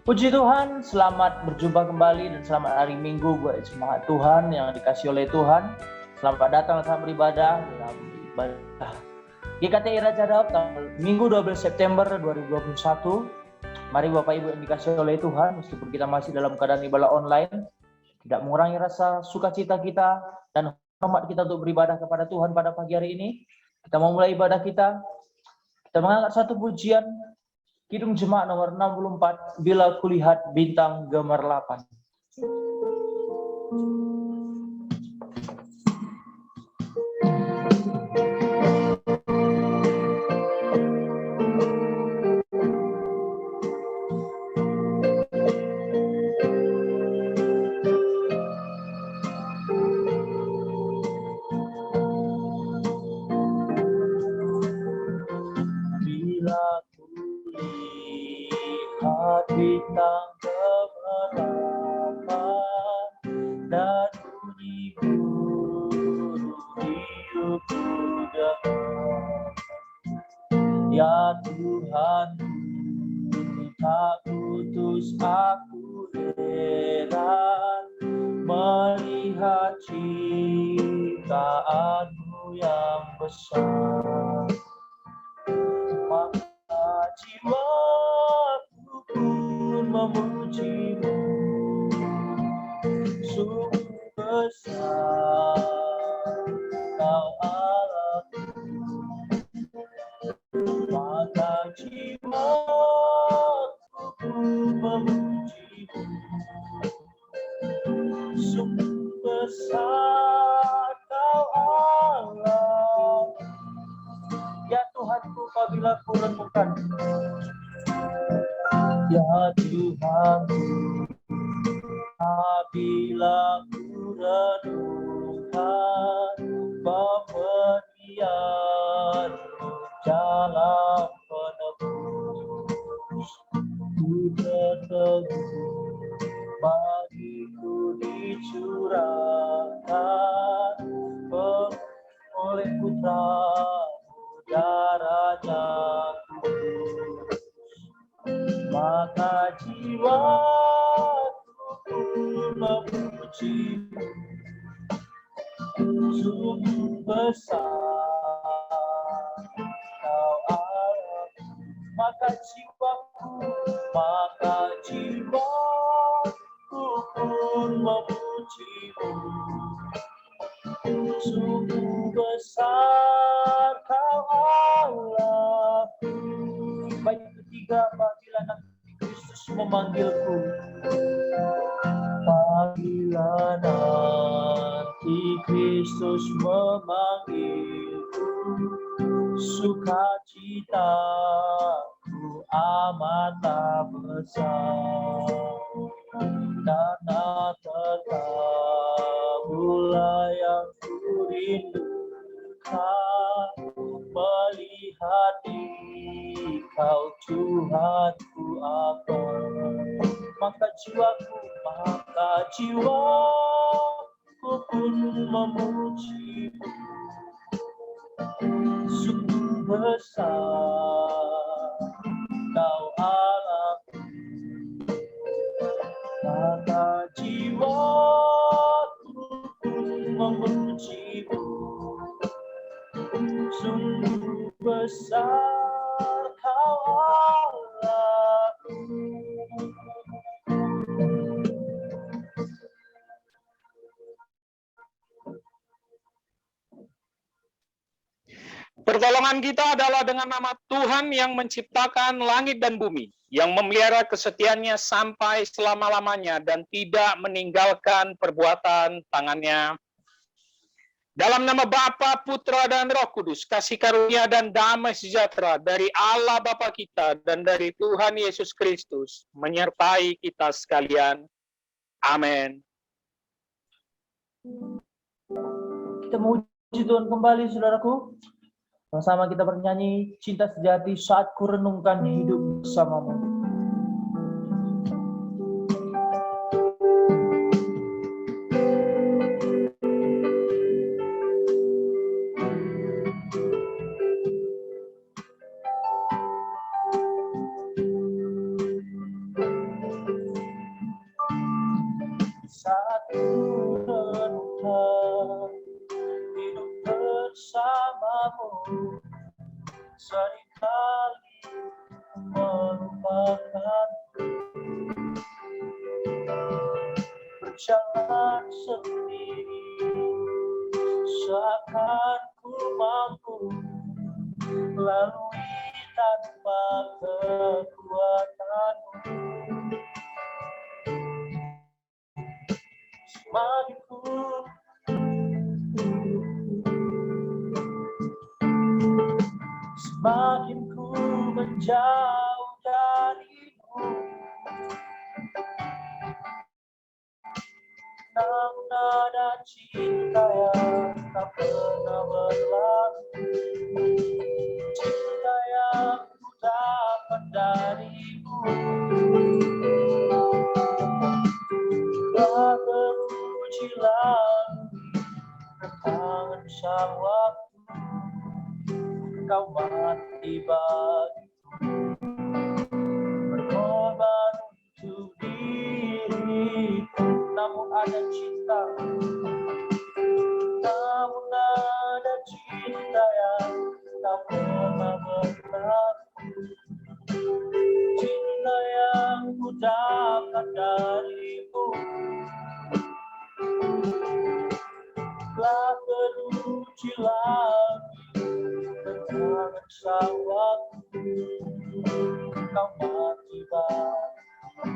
Puji Tuhan, selamat berjumpa kembali dan selamat hari Minggu buat jemaat Tuhan yang dikasihi oleh Tuhan. Selamat datang dalam beribadah dalam ibadah GKTI Raja Daud Minggu 12 September 2021. Mari Bapak Ibu yang dikasihi oleh Tuhan, meskipun kita masih dalam keadaan ibadah online, tidak mengurangi rasa sukacita kita dan hormat kita untuk beribadah kepada Tuhan pada pagi hari ini. Kita mau mulai ibadah kita mengangkat satu pujian Kidung Jemaat nomor 64, Bila Kulihat Bintang Gemerlapan. Bintang gemerlapan dan bunyi guru hidup dengar. Ya Tuhan, tak putus aku heran melihat ciptaanmu yang besar. Maka jiwaku pun memujimu, sungguh besar Kau Allahku. Maka jiwaku pun memujimu, sungguh besar Kau Allah. Ya Tuhanku, apabila ku renungkan, ya Tuhanku, apabila ku renungkan pemberian-Mu jalan penebus, ku tertegun bagiku dicurahkan oleh Putra darahnya kudus. Maka jiwaku pun memujimu, sungguh besar Kau Allah. Maka jiwaku pun memujimu, sungguh besar Kau Allah. Baik ketiga, apabila nanti Kristus memanggilku, apabila nanti Kristus memanggilku, sukacitaku amat besar, karena tetaplah yang ku rindukan, melihat Engkau Tuhanku apa. Maka jiwaku pun memujimu, sungguh besar Kau Allahku. Maka jiwaku pun memujimu, sungguh besar Kau Allahku. Pertolongan kita adalah dengan nama Tuhan yang menciptakan langit dan bumi, yang memelihara kesetiaannya sampai selama-lamanya dan tidak meninggalkan perbuatan tangannya. Dalam nama Bapa, Putra, dan Roh Kudus, kasih karunia dan damai sejahtera dari Allah Bapa kita dan dari Tuhan Yesus Kristus menyertai kita sekalian. Amin. Kita memuji Tuhan kembali, saudaraku. Bersama kita bernyanyi Cinta Sejati Saat Ku Renungkan Hidup Bersamamu. seringkali melupakan, berjalan sendiri, seakan ku mampu lalui tanpa kekuatanmu. Semakin ku menjauh darimu, namun ada cinta yang tak pernah berlalu, cinta yang ku dapat darimu. Tak terpujilah tangan sang waktu, kau mati bagiku, berkorban untuk diriku. Namun ada cinta, namun ada cinta yang tak pernah berlalu, cinta yang ku dapat darimu. Tak teruji lagi tangan sang waktu, kau mati bagiku,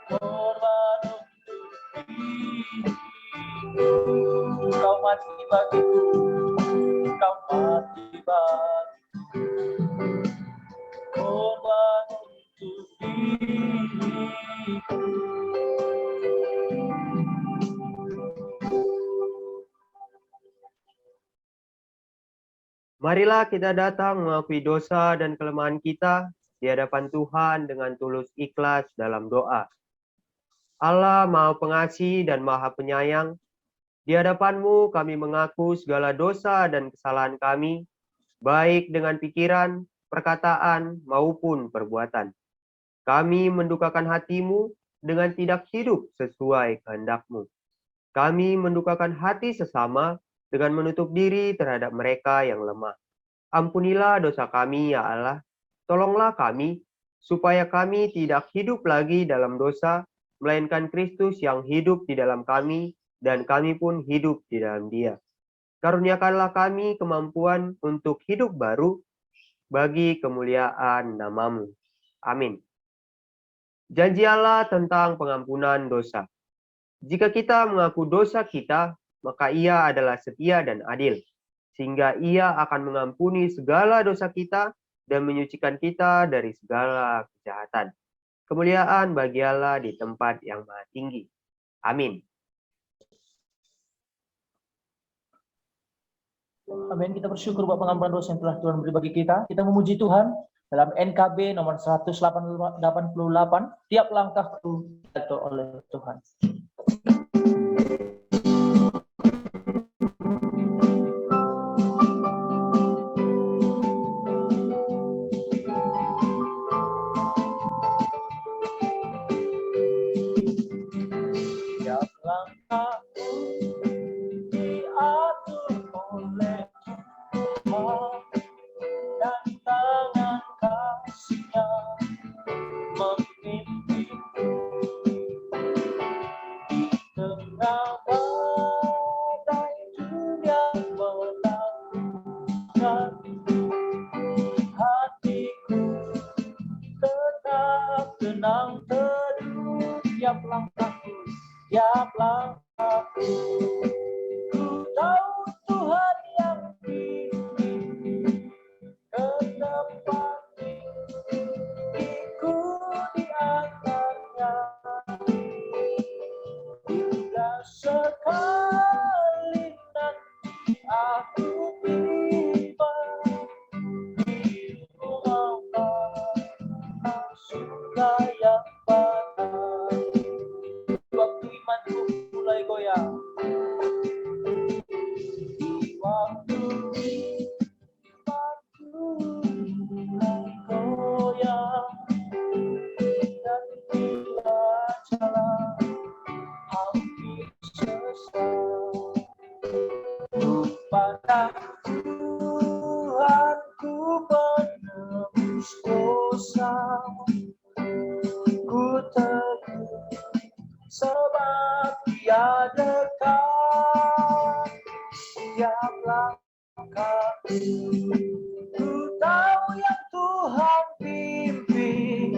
berkorban untuk diriku. Kau mati bagiku, kau mati bagiku, korban untuk diriku. Marilah kita datang mengakui dosa dan kelemahan kita di hadapan Tuhan dengan tulus ikhlas dalam doa. Allah Maha Pengasih dan Maha Penyayang, di hadapan-Mu kami mengaku segala dosa dan kesalahan kami, baik dengan pikiran, perkataan, maupun perbuatan. Kami mendukakan hati-Mu dengan tidak hidup sesuai kehendak-Mu. Kami mendukakan hati sesama dengan menutup diri terhadap mereka yang lemah. Ampunilah dosa kami, ya Allah. Tolonglah kami, supaya kami tidak hidup lagi dalam dosa, melainkan Kristus yang hidup di dalam kami, dan kami pun hidup di dalam Dia. Karuniakanlah kami kemampuan untuk hidup baru bagi kemuliaan nama-Mu. Amin. Janji Allah tentang pengampunan dosa. Jika kita mengaku dosa kita, maka Ia adalah setia dan adil, sehingga Ia akan mengampuni segala dosa kita dan menyucikan kita dari segala kejahatan. Kemuliaan bagi Allah di tempat yang maha tinggi. Amin. Amin. Kita bersyukur buat pengampunan dosa yang telah Tuhan beri bagi kita. Kita memuji Tuhan dalam NKB nomor 188, tiap langkahku diatur oleh Tuhan. Tiap langkahku diatur oleh Tuhan, dan tangan kasih-Nya memimpinku di tengah badai dunia menaklukkan. Hatiku tetap tenang teduh. Tiap langkahku, tiap langkahku, ku tahu Tuhan yang bimbing ke tempat tinggiku di antaranya. Bila sekali nanti aku tiba di rumah surga yang baik, waktu imanku mulai goyang, di waktu imanku mulai goyang, dan bila jalan hampir sesat, ku pandang dekat tiap langkahku. Ku tahu yang Tuhan pimpin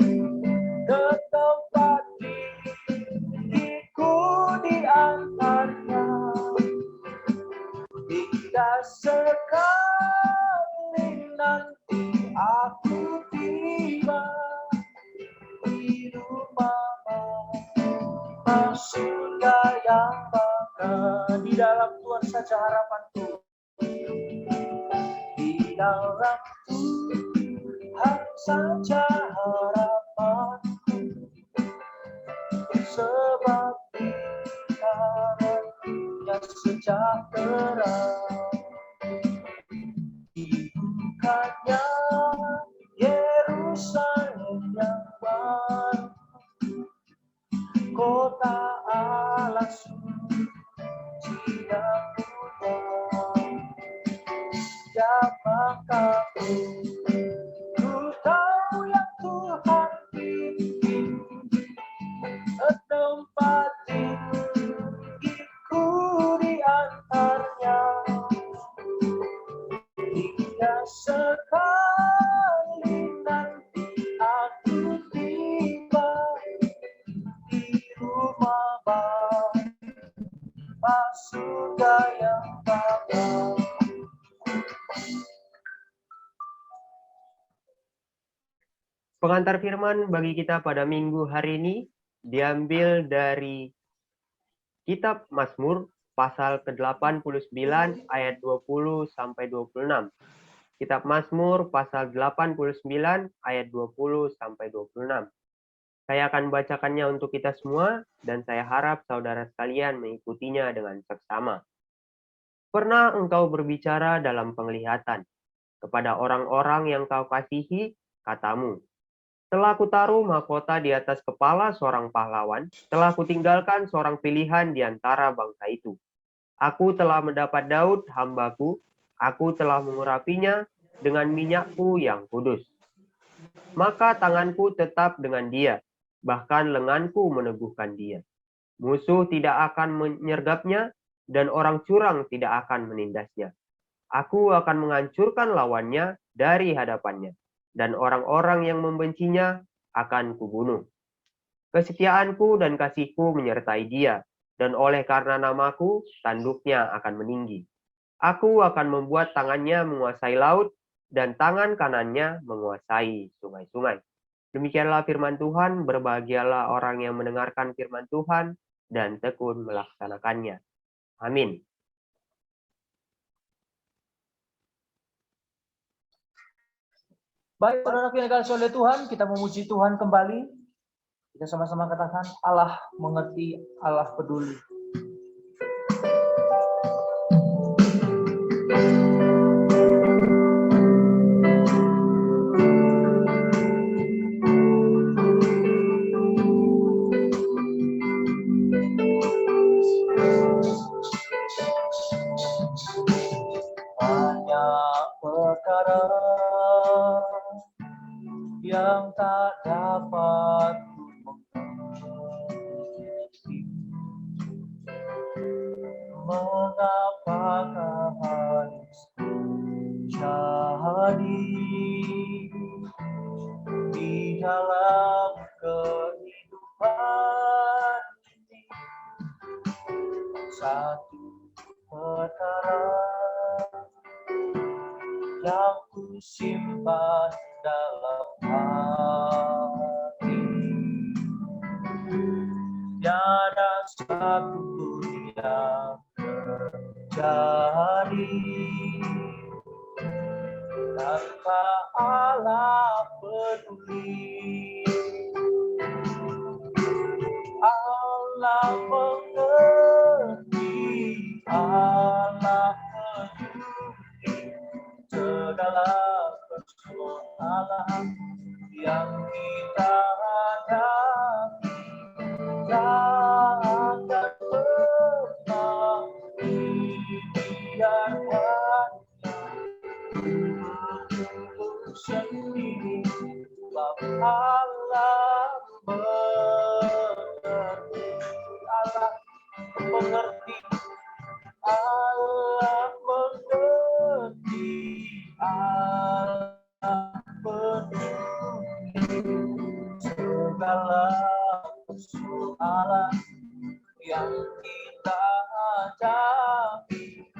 ke tempat diriku diantarnya. Hingga sekali nanti aku tiba di rumah surga yang bangga. Di dalam Tuhan saja harapanku, di dalam Tuhan saja harapanku, sebab Dia sejahtera. Dibukanya Yerusalem yang baru, kota Allah suci dan mulia. Siapakah ku tahu yang Tuhan pimpin ke tempat diriku diantarnya. Hingga sekali nanti aku tiba di rumah Bapa surga yang bangga. Pengantar firman bagi kita pada minggu hari ini diambil dari Kitab Mazmur pasal ke-89 ayat 20 sampai 26. Kitab Mazmur pasal 89 ayat 20 sampai 26. Saya akan bacakannya untuk kita semua dan saya harap saudara sekalian mengikutinya dengan seksama. Pernah engkau berbicara dalam penglihatan kepada orang-orang yang kau kasihi, katamu, telah kutaruh mahkota di atas kepala seorang pahlawan, telah kutinggalkan seorang pilihan di antara bangsa itu. Aku telah mendapat Daud, hambaku, aku telah mengurapinya dengan minyakku yang kudus. Maka tanganku tetap dengan dia, bahkan lenganku meneguhkan dia. Musuh tidak akan menyergapnya, dan orang curang tidak akan menindasnya. Aku akan menghancurkan lawannya dari hadapannya, dan orang-orang yang membencinya akan kubunuh. Kesetiaanku dan kasihku menyertai dia, dan oleh karena namaku, tanduknya akan meninggi. Aku akan membuat tangannya menguasai laut, dan tangan kanannya menguasai sungai-sungai. Demikianlah firman Tuhan, berbahagialah orang yang mendengarkan firman Tuhan, dan tekun melaksanakannya. Amin. Baik, saudara yang dikasihi oleh Tuhan, kita memuji Tuhan kembali. Kita sama-sama katakan, Allah mengerti, Allah peduli. Banyak perkara yang tak dapat mengerti, mengapakah harus jadi di dalam kehidupan ini. Satu perkara yang ku simpan dalam hati, tiada satu pun yang terjadi tanpa Allah peduli. Allah mengerti, Allah peduli segala persoalan yang kita hadapi. Tak akan pernah dibiarkan untuk Allah mengerti, Allah penuhi segala persoalan yang kita hadapi.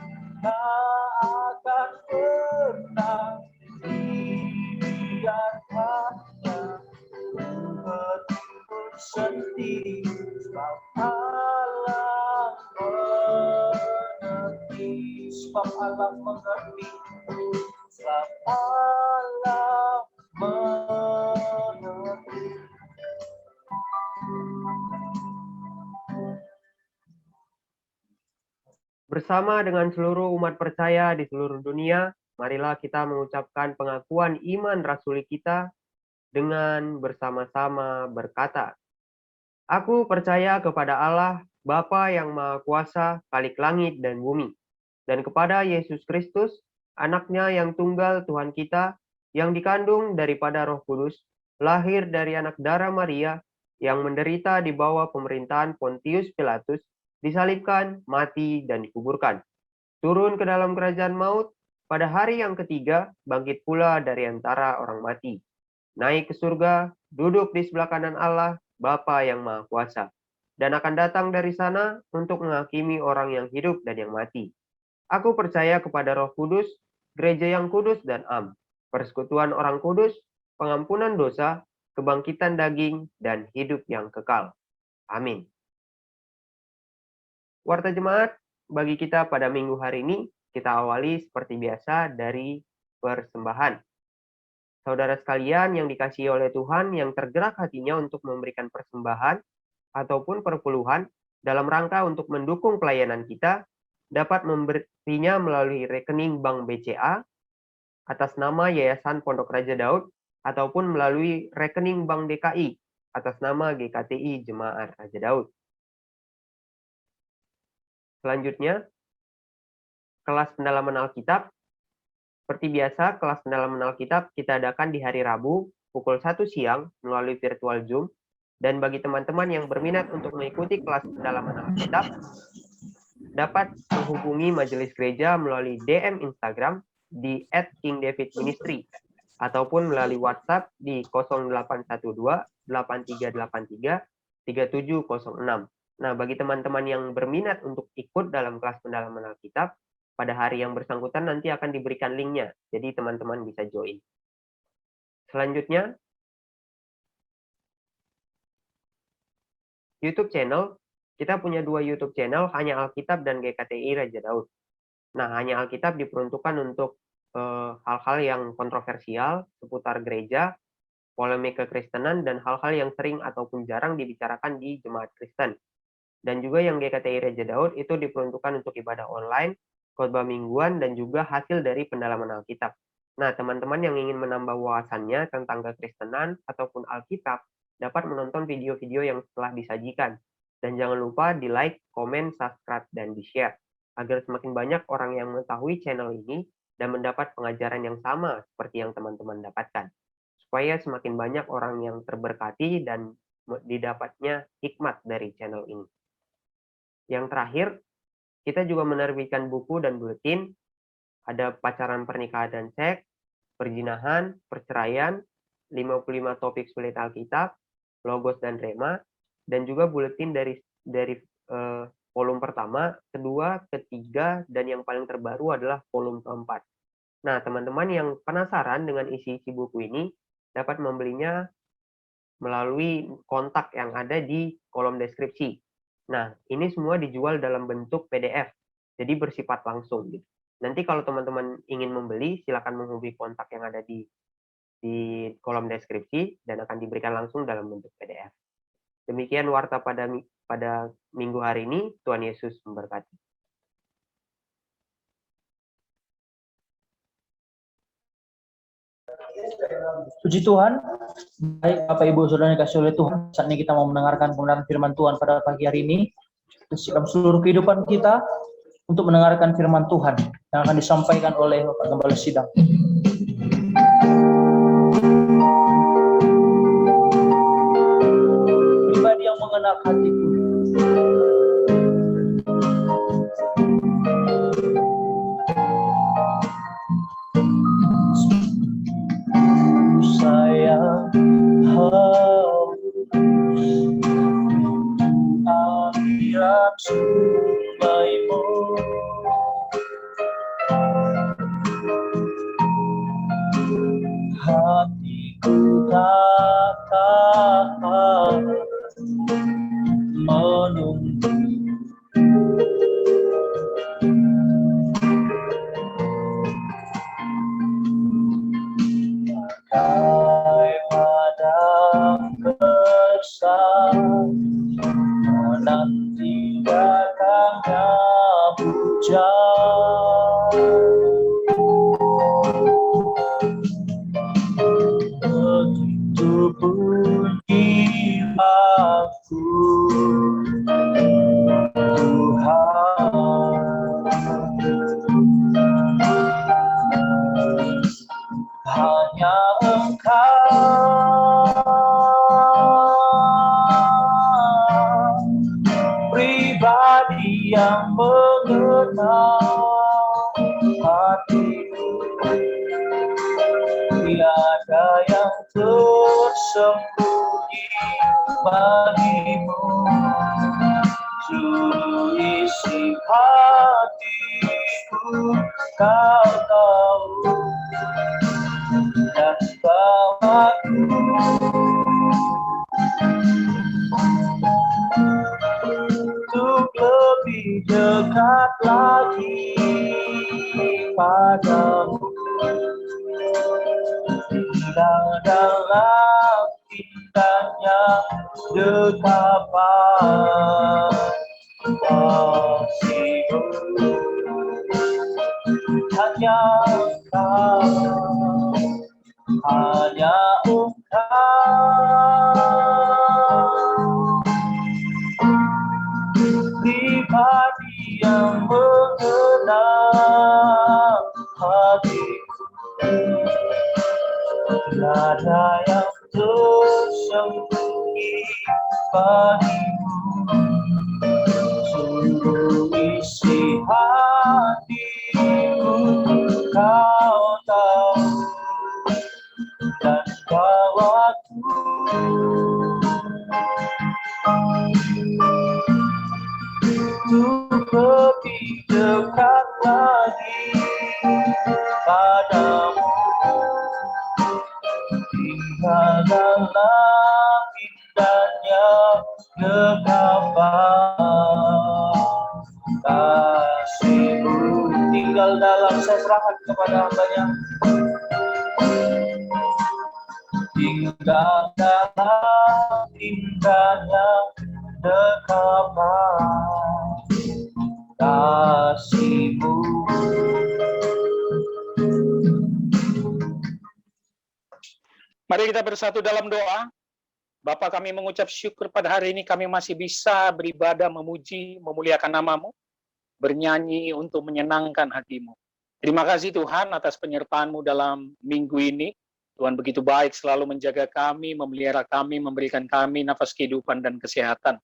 Tak akan pernah dibiarkannya betul sendiri, sebab Allah mengerti, sebab Allah mengerti, sebab Allah mengerti. Bersama dengan seluruh umat percaya di seluruh dunia, marilah kita mengucapkan pengakuan iman rasuli kita dengan bersama-sama berkata, Aku percaya kepada Allah, Bapa yang Maha Kuasa, Khalik langit dan bumi, dan kepada Yesus Kristus, Anaknya yang tunggal Tuhan kita, yang dikandung daripada Roh Kudus, lahir dari anak darah Maria, yang menderita di bawah pemerintahan Pontius Pilatus, disalibkan, mati, dan dikuburkan. Turun ke dalam kerajaan maut, pada hari yang ketiga, bangkit pula dari antara orang mati. Naik ke surga, duduk di sebelah kanan Allah, Bapa yang Maha Kuasa, dan akan datang dari sana untuk menghakimi orang yang hidup dan yang mati. Aku percaya kepada Roh Kudus, gereja yang kudus dan am, persekutuan orang kudus, pengampunan dosa, kebangkitan daging, dan hidup yang kekal. Amin. Warta Jemaat, bagi kita pada minggu hari ini, kita awali seperti biasa dari persembahan. Saudara sekalian yang dikasihi oleh Tuhan yang tergerak hatinya untuk memberikan persembahan ataupun perpuluhan dalam rangka untuk mendukung pelayanan kita, dapat memberinya melalui rekening Bank BCA atas nama Yayasan Pondok Raja Daud ataupun melalui rekening Bank DKI atas nama GKTI Jemaat Raja Daud. Selanjutnya, kelas pendalaman Alkitab. Seperti biasa, kelas pendalaman Alkitab kita adakan di hari Rabu pukul 1 siang melalui virtual Zoom. Dan bagi teman-teman yang berminat untuk mengikuti kelas pendalaman Alkitab, dapat menghubungi Majelis Gereja melalui DM Instagram di @KingDavidMinistry ataupun melalui WhatsApp di 0812 8383 3706. Nah, bagi teman-teman yang berminat untuk ikut dalam kelas pendalaman Alkitab, pada hari yang bersangkutan nanti akan diberikan linknya, jadi teman-teman bisa join. Selanjutnya, YouTube channel. Kita punya 2 YouTube channel, Hanya Alkitab dan GKTI Raja Daud. Nah, Hanya Alkitab diperuntukkan untuk hal-hal yang kontroversial seputar gereja, polemik kekristenan, dan hal-hal yang sering ataupun jarang dibicarakan di jemaat Kristen. Dan juga yang GKTI Raja Daud itu diperuntukkan untuk ibadah online, khotbah mingguan, dan juga hasil dari pendalaman Alkitab. Nah, teman-teman yang ingin menambah wawasannya tentang kekristenan ataupun Alkitab, dapat menonton video-video yang telah disajikan. Dan jangan lupa di-like, komen, subscribe, dan di-share, agar semakin banyak orang yang mengetahui channel ini dan mendapat pengajaran yang sama seperti yang teman-teman dapatkan. Supaya semakin banyak orang yang terberkati dan didapatnya hikmat dari channel ini. Yang terakhir, kita juga menerbitkan buku dan buletin. Ada pacaran, pernikahan, dan seks, perzinahan, perceraian, 55 topik sulit Alkitab, logos dan rema, dan juga buletin dari volume pertama, kedua, ketiga, dan yang paling terbaru adalah volume keempat. Nah, teman-teman yang penasaran dengan isi-isi buku ini dapat membelinya melalui kontak yang ada di kolom deskripsi. Nah, ini semua dijual dalam bentuk PDF, jadi bersifat langsung. Nanti kalau teman-teman ingin membeli, silakan menghubungi kontak yang ada di kolom deskripsi dan akan diberikan langsung dalam bentuk PDF. Demikian warta pada minggu hari ini. Tuhan Yesus memberkati. Puji Tuhan. Baik Bapak Ibu Saudara yang dikasihi oleh Tuhan, saat ini kita mau mendengarkan kebenaran firman Tuhan pada pagi hari ini. Dalam seluruh kehidupan kita untuk mendengarkan firman Tuhan yang akan disampaikan oleh Bapak Gembala Sidang. Pribadi yang mengenal hatiku. hujan, begitu bunyi aku, Tuhan, hanya Engkau pribadi yang mengenal hatiku, tiada yang tersembunyi bagimu, seluruh isi hatiku kau tahu, dan bawaku untuk lebih dekat lagi padamu, tinggal dalam indahnya dekapan kasih-Mu. Hanya Engkau, hanya Engkau pribadi yang mengenal hatiku, tiada yang tersembunyi bagimu, seluruh isi hatiku kau tahu, dan bawaku untuk lebih dekat lagi padamu, tinggal dalam indahnya dekapan kasih-Mu. Tinggal dalam, saya serahkan kepada hamba-Nya, tinggal dalam indahnya dekapan kasih-Mu. Mari kita bersatu dalam doa. Bapa, kami mengucap syukur pada hari ini kami masih bisa beribadah, memuji, memuliakan nama-Mu, bernyanyi untuk menyenangkan hati-Mu. Terima kasih Tuhan atas penyertaan-Mu dalam minggu ini. Tuhan begitu baik selalu menjaga kami, memelihara kami, memberikan kami nafas kehidupan dan kesehatan.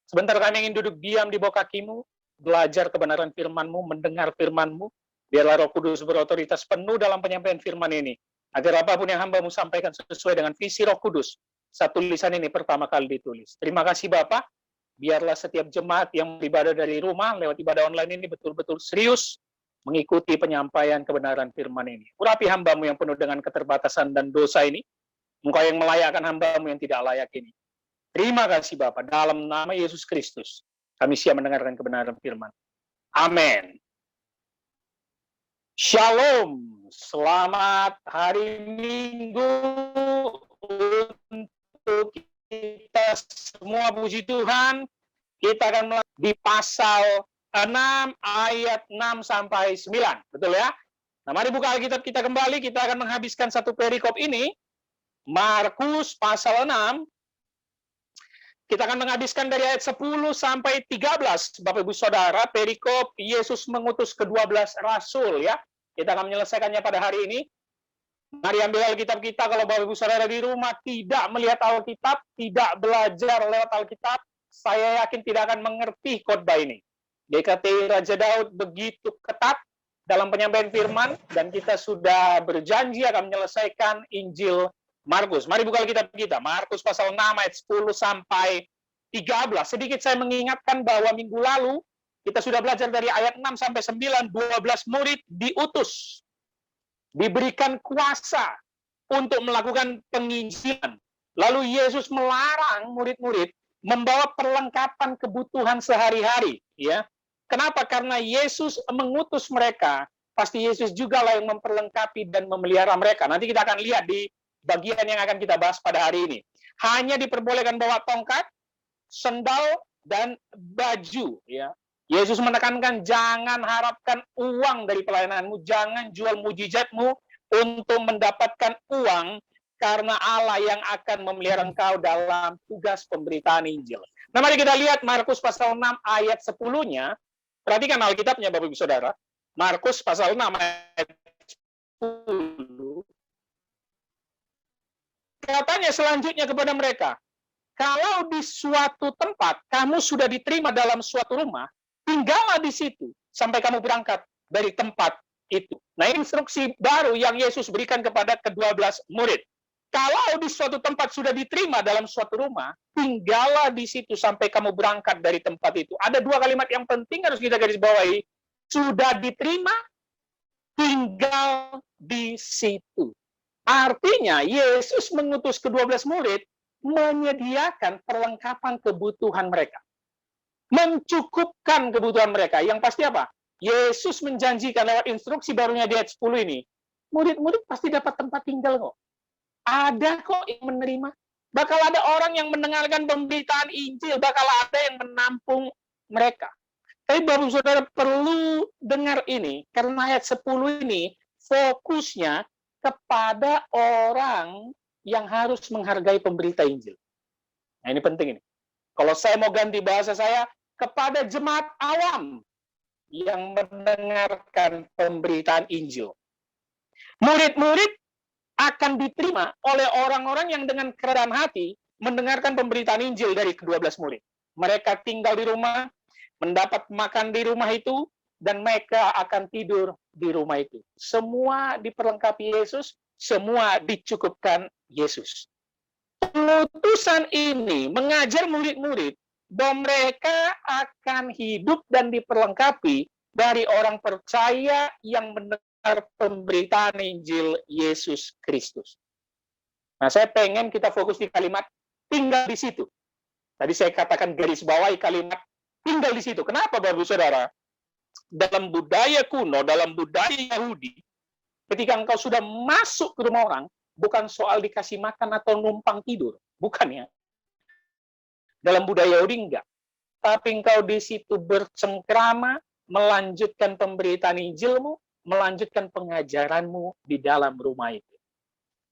Sebentar kami ingin duduk diam di bawah kaki-Mu, belajar kebenaran firman-Mu, mendengar firman-Mu. Biarlah Roh Kudus berotoritas penuh dalam penyampaian firman ini, agar apapun yang hamba-Mu sampaikan sesuai dengan visi Roh Kudus. Saat tulisan ini pertama kali ditulis. Terima kasih Bapak. Biarlah setiap jemaat yang beribadah dari rumah lewat ibadah online ini betul-betul serius mengikuti penyampaian kebenaran firman ini. Urapi hamba-Mu yang penuh dengan keterbatasan dan dosa ini. Engkau yang melayakkan hamba-Mu yang tidak layak ini. Terima kasih Bapak. Dalam nama Yesus Kristus, kami siap mendengarkan kebenaran firman. Amin. Shalom. Selamat hari Minggu untuk kita semua, puji Tuhan. Kita akan di pasal 6 ayat 6 sampai 9. Betul ya? Nah, mari buka Alkitab kita kembali. Kita akan menghabiskan satu perikop ini. Markus pasal 6. Kita akan menghabiskan dari ayat 10 sampai 13. Bapak Ibu Saudara, perikop Yesus mengutus ke-12 rasul ya. Kita akan menyelesaikannya pada hari ini. Mari ambil Alkitab kita. Kalau Bapak Ibu Saudara di rumah tidak melihat Alkitab, tidak belajar lewat Alkitab, saya yakin tidak akan mengerti khotbah ini. GKT Raja Daud begitu ketat dalam penyampaian firman, dan kita sudah berjanji akan menyelesaikan Injil Markus. Mari buka Alkitab kita. Markus pasal 6 ayat 10 sampai 13. Sedikit saya mengingatkan bahwa minggu lalu kita sudah belajar dari ayat 6 sampai 9, 12 murid diutus, diberikan kuasa untuk melakukan penginjilan. Lalu Yesus melarang murid-murid membawa perlengkapan kebutuhan sehari-hari, ya. Kenapa? Karena Yesus mengutus mereka, pasti Yesus juga lah yang memperlengkapi dan memelihara mereka. Nanti kita akan lihat di bagian yang akan kita bahas pada hari ini. Hanya diperbolehkan bawa tongkat, sendal, dan baju, ya. Yesus menekankan jangan harapkan uang dari pelayananmu, jangan jual mujizatmu untuk mendapatkan uang, karena Allah yang akan memelihara engkau dalam tugas pemberitaan Injil. Nah, mari kita lihat Markus pasal 6 ayat 10-nya. Perhatikan Alkitabnya Bapak Ibu Saudara. Markus pasal 6 ayat 10. Katanya selanjutnya kepada mereka, kalau di suatu tempat kamu sudah diterima dalam suatu rumah, tinggallah di situ sampai kamu berangkat dari tempat itu. Nah, instruksi baru yang Yesus berikan kepada ke-12 murid. Kalau di suatu tempat sudah diterima dalam suatu rumah, tinggallah di situ sampai kamu berangkat dari tempat itu. Ada dua kalimat yang penting harus kita garis bawahi. Sudah diterima, tinggal di situ. Artinya, Yesus mengutus ke-12 murid menyediakan perlengkapan kebutuhan mereka. Mencukupkan kebutuhan mereka. Yang pasti apa? Yesus menjanjikan lewat instruksi barunya di ayat 10 ini, murid-murid pasti dapat tempat tinggal kok. Ada kok yang menerima. Bakal ada orang yang mendengarkan pemberitaan Injil, bakal ada yang menampung mereka. Tapi Bapak Saudara perlu dengar ini, karena ayat 10 ini fokusnya kepada orang yang harus menghargai pemberita Injil. Nah, ini penting ini. Kalau saya mau ganti bahasa saya, kepada jemaat awam yang mendengarkan pemberitaan Injil. Murid-murid akan diterima oleh orang-orang yang dengan kerendahan hati mendengarkan pemberitaan Injil dari ke-12 murid. Mereka tinggal di rumah, mendapat makan di rumah itu, dan mereka akan tidur di rumah itu. Semua diperlengkapi Yesus, semua dicukupkan Yesus. Pengutusan ini mengajar murid-murid bahwa mereka akan hidup dan diperlengkapi dari orang percaya yang mendengar pemberitaan Injil Yesus Kristus. Nah, saya pengen kita fokus di kalimat tinggal di situ. Tadi saya katakan garis bawahi kalimat tinggal di situ. Kenapa, Bapak Saudara? Dalam budaya kuno, dalam budaya Yahudi, ketika engkau sudah masuk ke rumah orang, bukan soal dikasih makan atau numpang tidur. Bukan ya. Dalam budaya Yahudi enggak. Tapi engkau di situ bercengkrama, melanjutkan pemberitaan Injilmu, melanjutkan pengajaranmu di dalam rumah itu.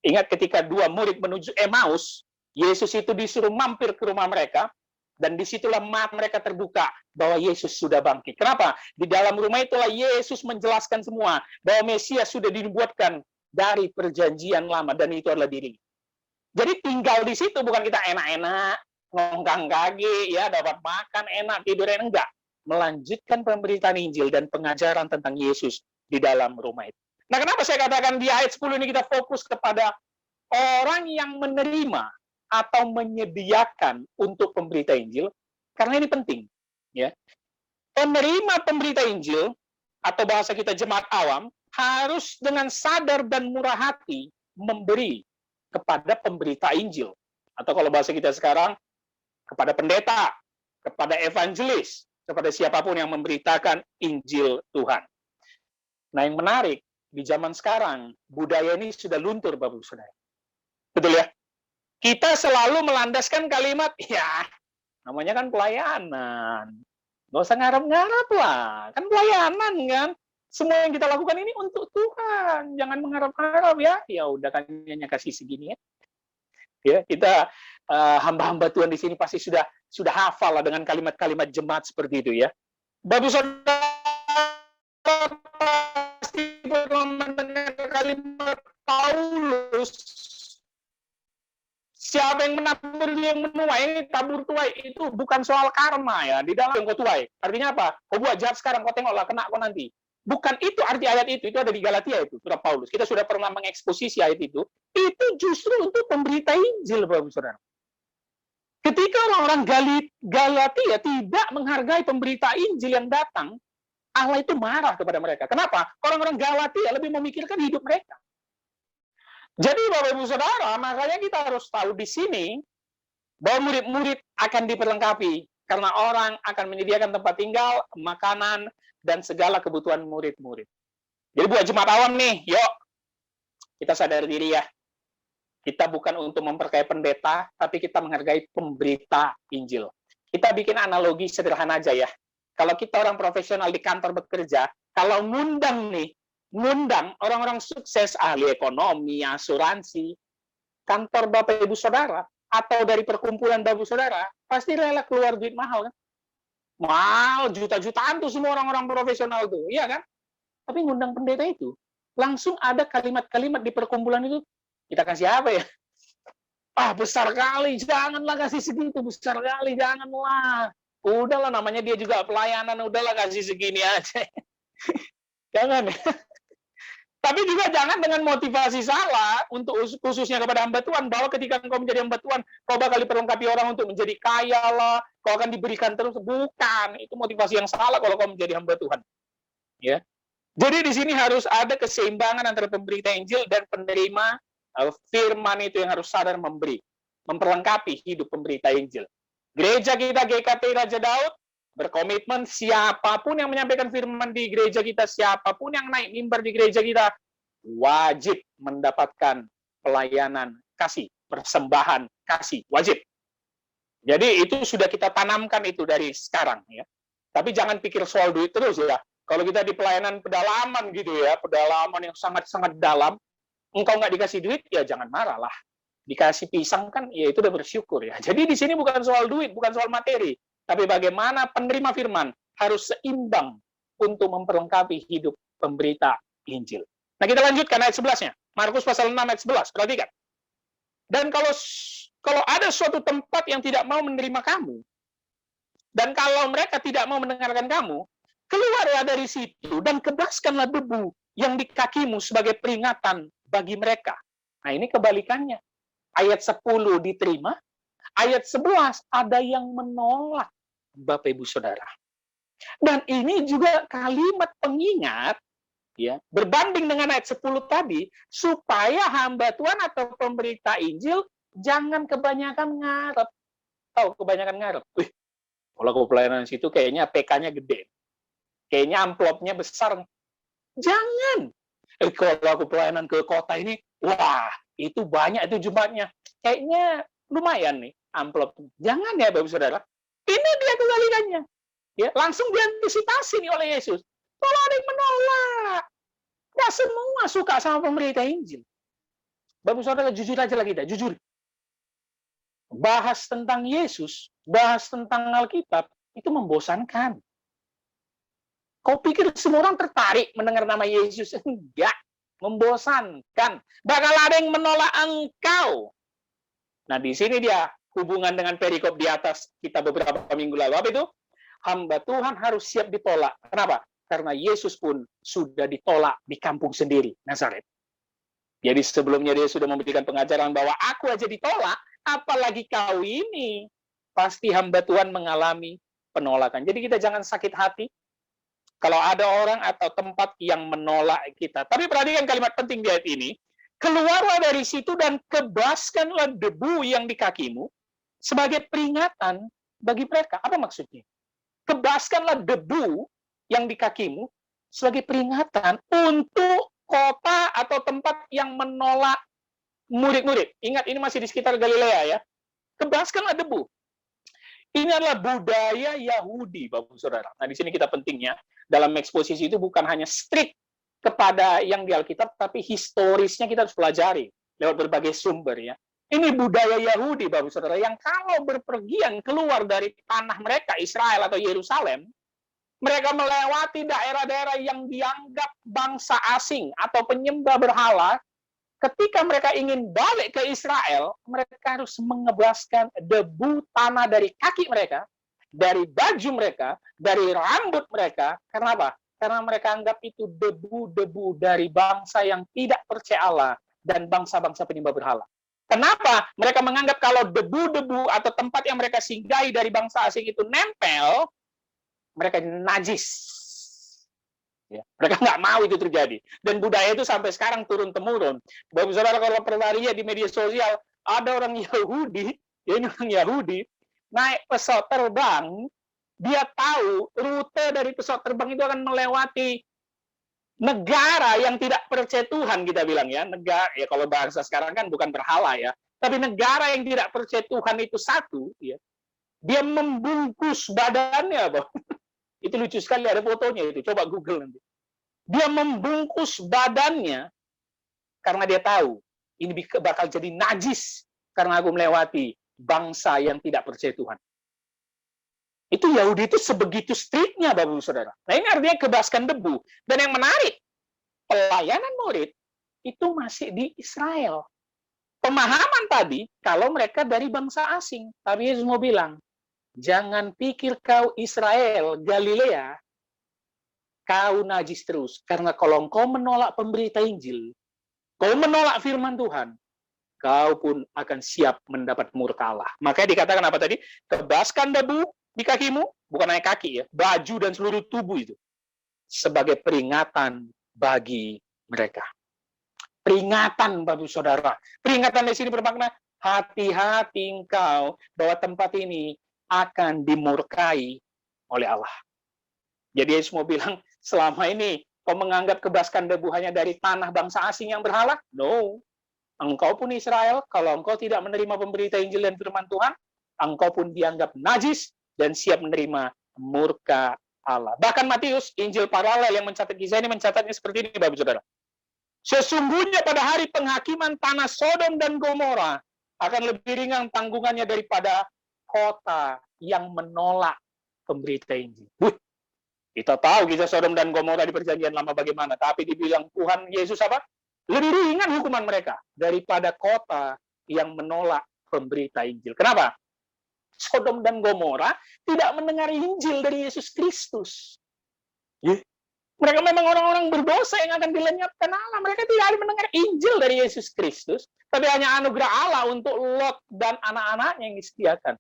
Ingat ketika dua murid menuju Emmaus, Yesus itu disuruh mampir ke rumah mereka, dan disitulah mata mereka terbuka bahwa Yesus sudah bangkit. Kenapa? Di dalam rumah itulah Yesus menjelaskan semua bahwa Mesias sudah dinubuatkan dari perjanjian lama, dan itu adalah dirinya. Jadi tinggal di situ bukan kita enak-enak, ngongkang kaki, ya dapat makan enak, tidur enak, enggak. Melanjutkan pemberitaan Injil dan pengajaran tentang Yesus di dalam rumah itu. Nah, kenapa saya katakan di ayat 10 ini kita fokus kepada orang yang menerima atau menyediakan untuk pemberita Injil? Karena ini penting, ya. Penerima pemberita Injil atau bahasa kita jemaat awam harus dengan sadar dan murah hati memberi kepada pemberita Injil, atau kalau bahasa kita sekarang kepada pendeta, kepada evangelis, kepada siapapun yang memberitakan Injil Tuhan. Nah, yang menarik, di zaman sekarang, budaya ini sudah luntur, Bapak-Ibu Saudara. Betul ya? Kita selalu melandaskan kalimat, ya, namanya kan pelayanan. Nggak usah ngarep-ngarep lah. Kan pelayanan, kan? Semua yang kita lakukan ini untuk Tuhan. Jangan mengharap-harap, ya. Ya udah kan hanya kasih segini, ya. Ya, kita hamba-hamba Tuhan di sini pasti sudah hafal lah dengan kalimat-kalimat jemaat seperti itu, ya. Bapak Saudara pasti pernah mendengar kalimat Paulus, siapa yang menabur dia yang menuai. Ini tabur tuai itu bukan soal karma, ya. Di dalam yang kau tuai. Artinya apa? Kau buat jahat sekarang, kau tengoklah kena kau nanti. Bukan itu arti ayat itu ada di Galatia itu, surat Paulus. Kita sudah pernah mengeksposisi ayat itu. Itu justru untuk pemberita Injil, Bapak Saudara. Ketika orang-orang Galatia tidak menghargai pemberita Injil yang datang, Allah itu marah kepada mereka. Kenapa? Orang-orang Galatia lebih memikirkan hidup mereka. Jadi Bapak Ibu Saudara, makanya kita harus tahu di sini bahwa murid-murid akan diperlengkapi karena orang akan menyediakan tempat tinggal, makanan, dan segala kebutuhan murid-murid. Jadi buat jemaat awam nih, yuk kita sadar diri ya. Kita bukan untuk memperkaya pendeta, tapi kita menghargai pemberita Injil. Kita bikin analogi sederhana aja ya. kalau kita orang profesional di kantor bekerja, kalau ngundang orang-orang sukses, ahli ekonomi, asuransi, kantor Bapak Ibu Saudara, atau dari perkumpulan Bapak Ibu Saudara, pasti rela keluar duit mahal kan? Mahal, juta-jutaan tuh semua orang-orang profesional tuh, iya kan? Tapi ngundang pendeta itu, langsung ada kalimat-kalimat di perkumpulan itu, kita kasih apa ya? Besar kali, janganlah kasih segitu, besar kali, janganlah. Udahlah, namanya dia juga pelayanan, udahlah kasih segini aja. Jangan. Tapi juga jangan dengan motivasi salah, untuk khususnya kepada hamba Tuhan, bahwa ketika engkau menjadi hamba Tuhan, kau bakal diperlengkapi orang untuk menjadi kaya lah, kau akan diberikan terus. Bukan, itu motivasi yang salah kalau kau menjadi hamba Tuhan. Ya. Jadi di sini harus ada keseimbangan antara pemberita Injil dan penerima firman itu yang harus sadar memberi, memperlengkapi hidup pemberita Injil. Gereja kita GKT Raja Daud berkomitmen siapapun yang menyampaikan firman di gereja kita, siapapun yang naik mimbar di gereja kita, wajib mendapatkan pelayanan kasih, persembahan kasih, wajib. Jadi itu sudah kita tanamkan itu dari sekarang ya. Tapi jangan pikir soal duit terus ya. Kalau kita di pelayanan pedalaman gitu ya, pedalaman yang sangat-sangat dalam, engkau nggak dikasih duit, ya jangan marah lah. Dikasih pisang kan, ya itu udah bersyukur ya. Jadi di sini bukan soal duit, bukan soal materi, tapi bagaimana penerima firman harus seimbang untuk memperlengkapi hidup pemberita Injil. Nah, kita lanjutkan ayat 11-nya. Markus pasal 6 ayat 11. Perhatikan. Dan kalau ada suatu tempat yang tidak mau menerima kamu, dan kalau mereka tidak mau mendengarkan kamu, keluarlah dari situ dan kebaskanlah debu yang di kakimu sebagai peringatan bagi mereka. Nah, ini kebalikannya. Ayat 10 diterima, ayat 11 ada yang menolak, Bapak Ibu Saudara. Dan ini juga kalimat pengingat, ya, berbanding dengan ayat 10 tadi, supaya hamba Tuhan atau pemberita Injil jangan kebanyakan ngarep. Tahu, kebanyakan ngarep. Wih, kalau ke pelayanan situ kayaknya PK-nya gede. Kayaknya amplopnya besar. Jangan. Kalau aku pelayanan ke kota ini, wah, itu banyak itu jumlahnya. Kayaknya lumayan nih amplop. Jangan ya, Bapak Saudara. Ini dia kebalikannya. Ya, langsung diantisipasi nih oleh Yesus. Kalau ada yang menolak, nggak semua suka sama pemberita Injil. Bapak Saudara, jujur aja lah kita, jujur. Bahas tentang Yesus, bahas tentang Alkitab, itu membosankan. Kau pikir semua orang tertarik mendengar nama Yesus? Enggak. Membosankan. Bakal ada yang menolak engkau. Nah, di sini dia hubungan dengan perikop di atas kita beberapa minggu lalu. Apa itu? Hamba Tuhan harus siap ditolak. Kenapa? Karena Yesus pun sudah ditolak di kampung sendiri, Nazaret. Jadi sebelumnya dia sudah memberikan pengajaran bahwa aku aja ditolak, apalagi kau ini. Pasti hamba Tuhan mengalami penolakan. Jadi kita jangan sakit hati kalau ada orang atau tempat yang menolak kita. Tapi perhatikan kalimat penting di ayat ini. Keluarlah dari situ dan kebaskanlah debu yang di kakimu sebagai peringatan bagi mereka. Apa maksudnya? Kebaskanlah debu yang di kakimu sebagai peringatan untuk kota atau tempat yang menolak murid-murid. Ingat, ini masih di sekitar Galilea ya. Kebaskanlah debu. Ini adalah budaya Yahudi, Bapak Saudara. Nah, di sini kita pentingnya dalam eksposisi itu bukan hanya strict kepada yang di Alkitab, tapi historisnya kita harus pelajari lewat berbagai sumber ya. Ini budaya Yahudi, Bapak Saudara, yang kalau berpergian keluar dari tanah mereka, Israel atau Yerusalem, mereka melewati daerah-daerah yang dianggap bangsa asing atau penyembah berhala. Ketika mereka ingin balik ke Israel, mereka harus mengebaskan debu tanah dari kaki mereka, dari baju mereka, dari rambut mereka. Karena apa? Karena mereka anggap itu debu-debu dari bangsa yang tidak percaya Allah dan bangsa-bangsa penyembah berhala. Kenapa? Mereka menganggap kalau debu-debu atau tempat yang mereka singgahi dari bangsa asing itu nempel, mereka najis. Ya, mereka nggak mau itu terjadi. Dan budaya itu sampai sekarang turun-temurun. Bapak Saudara, kalau pernah lihat di media sosial, ada orang Yahudi, ya ini orang Yahudi, naik pesawat terbang, dia tahu rute dari pesawat terbang itu akan melewati negara yang tidak percaya Tuhan, kita bilang ya. Negara, ya kalau bahasa sekarang kan bukan berhala ya. Tapi negara yang tidak percaya Tuhan itu satu, ya. Dia membungkus badannya, Bang. Itu lucu sekali, ada fotonya itu. Coba Google nanti. Dia membungkus badannya karena dia tahu ini bakal jadi najis karena aku melewati bangsa yang tidak percaya Tuhan. Itu Yahudi itu sebegitu striknya, Bapak-Ibu Saudara. Nah, ini artinya kebaskan debu. Dan yang menarik, pelayanan murid itu masih di Israel. Pemahaman tadi, kalau mereka dari bangsa asing. Tapi Yesus mau bilang, jangan pikir kau Israel, Galilea, kau najis terus. Karena kalau engkau menolak pemberita Injil, kau menolak firman Tuhan, kau pun akan siap mendapat murka Allah. Makanya dikatakan apa tadi? Kebaskan debu di kakimu, bukan hanya kaki ya, baju dan seluruh tubuh itu. Sebagai peringatan bagi mereka. Peringatan, Bapak Saudara. Peringatan di sini bermakna, hati-hati engkau bahwa tempat ini akan dimurkai oleh Allah. Jadi Yesus mau bilang, selama ini kau menganggap kebaskan debu hanya dari tanah bangsa asing yang berhala? No. Engkau pun Israel, kalau engkau tidak menerima pemberita Injil dan firman Tuhan, engkau pun dianggap najis dan siap menerima murka Allah. Bahkan Matius, Injil paralel yang mencatat kisah ini, mencatatnya seperti ini, Bapak Saudara. Sesungguhnya pada hari penghakiman tanah Sodom dan Gomora akan lebih ringan tanggungannya daripada kota yang menolak pemberita Injil. Kita tahu kisah Sodom dan Gomora di perjanjian lama bagaimana, tapi dibilang Tuhan Yesus apa? Lebih ringan hukuman mereka daripada kota yang menolak pemberita Injil. Kenapa? Sodom dan Gomora tidak mendengar Injil dari Yesus Kristus. Mereka memang orang-orang berdosa yang akan dilenyapkan Allah. Mereka tidak mendengar Injil dari Yesus Kristus, tapi hanya anugerah Allah untuk Lot dan anak-anaknya yang disediakan.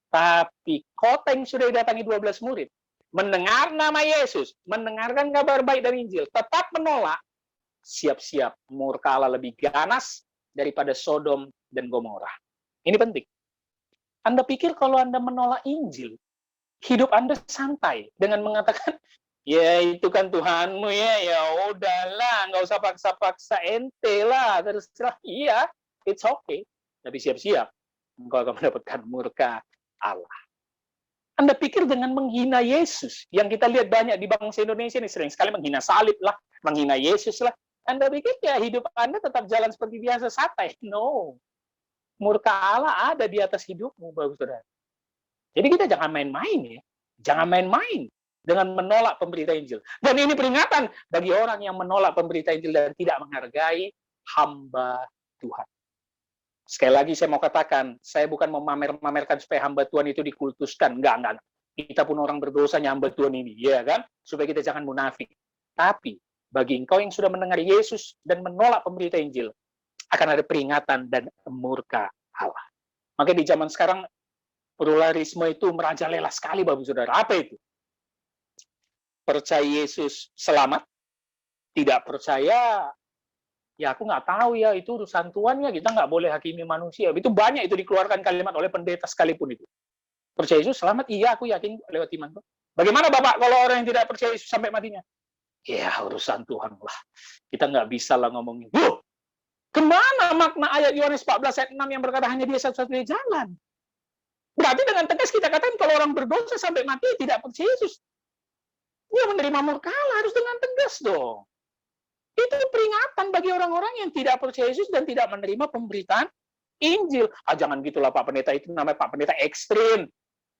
Tapi kota yang sudah didatangi 12 murid, mendengar nama Yesus, mendengarkan kabar baik dari Injil, tetap menolak, siap-siap murka Allah lebih ganas daripada Sodom dan Gomora. Ini penting. Anda pikir kalau Anda menolak Injil, hidup Anda santai dengan mengatakan, ya itu kan Tuhanmu ya udahlah, nggak usah paksa-paksa ente lah, terserah. Iya, it's okay. Tapi siap-siap, engkau akan mendapatkan murka Allah. Anda pikir dengan menghina Yesus, yang kita lihat banyak di bangsa Indonesia ini, sering sekali menghina salib lah, menghina Yesus lah. Anda pikir ya hidup Anda tetap jalan seperti biasa, santai? No. Murka Allah ada di atas hidupmu, Bapak Saudara. Jadi kita jangan main-main ya. Jangan main-main dengan menolak pemberita Injil. Dan ini peringatan bagi orang yang menolak pemberita Injil dan tidak menghargai hamba Tuhan. Sekali lagi saya mau katakan, saya bukan memamer-mamerkan supaya hamba Tuhan itu dikultuskan. Enggak. Kita pun orang berdosa hamba Tuhan ini, ya kan? Supaya kita jangan munafik. Tapi bagi engkau yang sudah mendengar Yesus dan menolak pemberita Injil, akan ada peringatan dan murka Allah. Maka di zaman sekarang pluralisme itu merajalela sekali, Bapak Saudara. Apa itu? Percaya Yesus selamat, tidak percaya, ya aku nggak tahu ya, itu urusan Tuhan ya, kita nggak boleh hakimi manusia. Itu banyak itu dikeluarkan kalimat oleh pendeta sekalipun itu. Percaya Yesus selamat, iya aku yakin lewat iman. Bagaimana Bapak kalau orang yang tidak percaya Yesus sampai matinya? Ya urusan Tuhan lah. Kita nggak bisa lah ngomongin. Kemana makna ayat Yohanes 14 ayat 6 yang berkata hanya dia satu-satunya jalan? Berarti dengan tegas kita katakan kalau orang berdosa sampai mati tidak percaya Yesus, dia menerima murka Allah, harus dengan tegas dong. Itu peringatan bagi orang-orang yang tidak percaya Yesus dan tidak menerima pemberitaan Injil. Jangan gitulah Pak Pendeta, itu namanya Pak Pendeta ekstrim.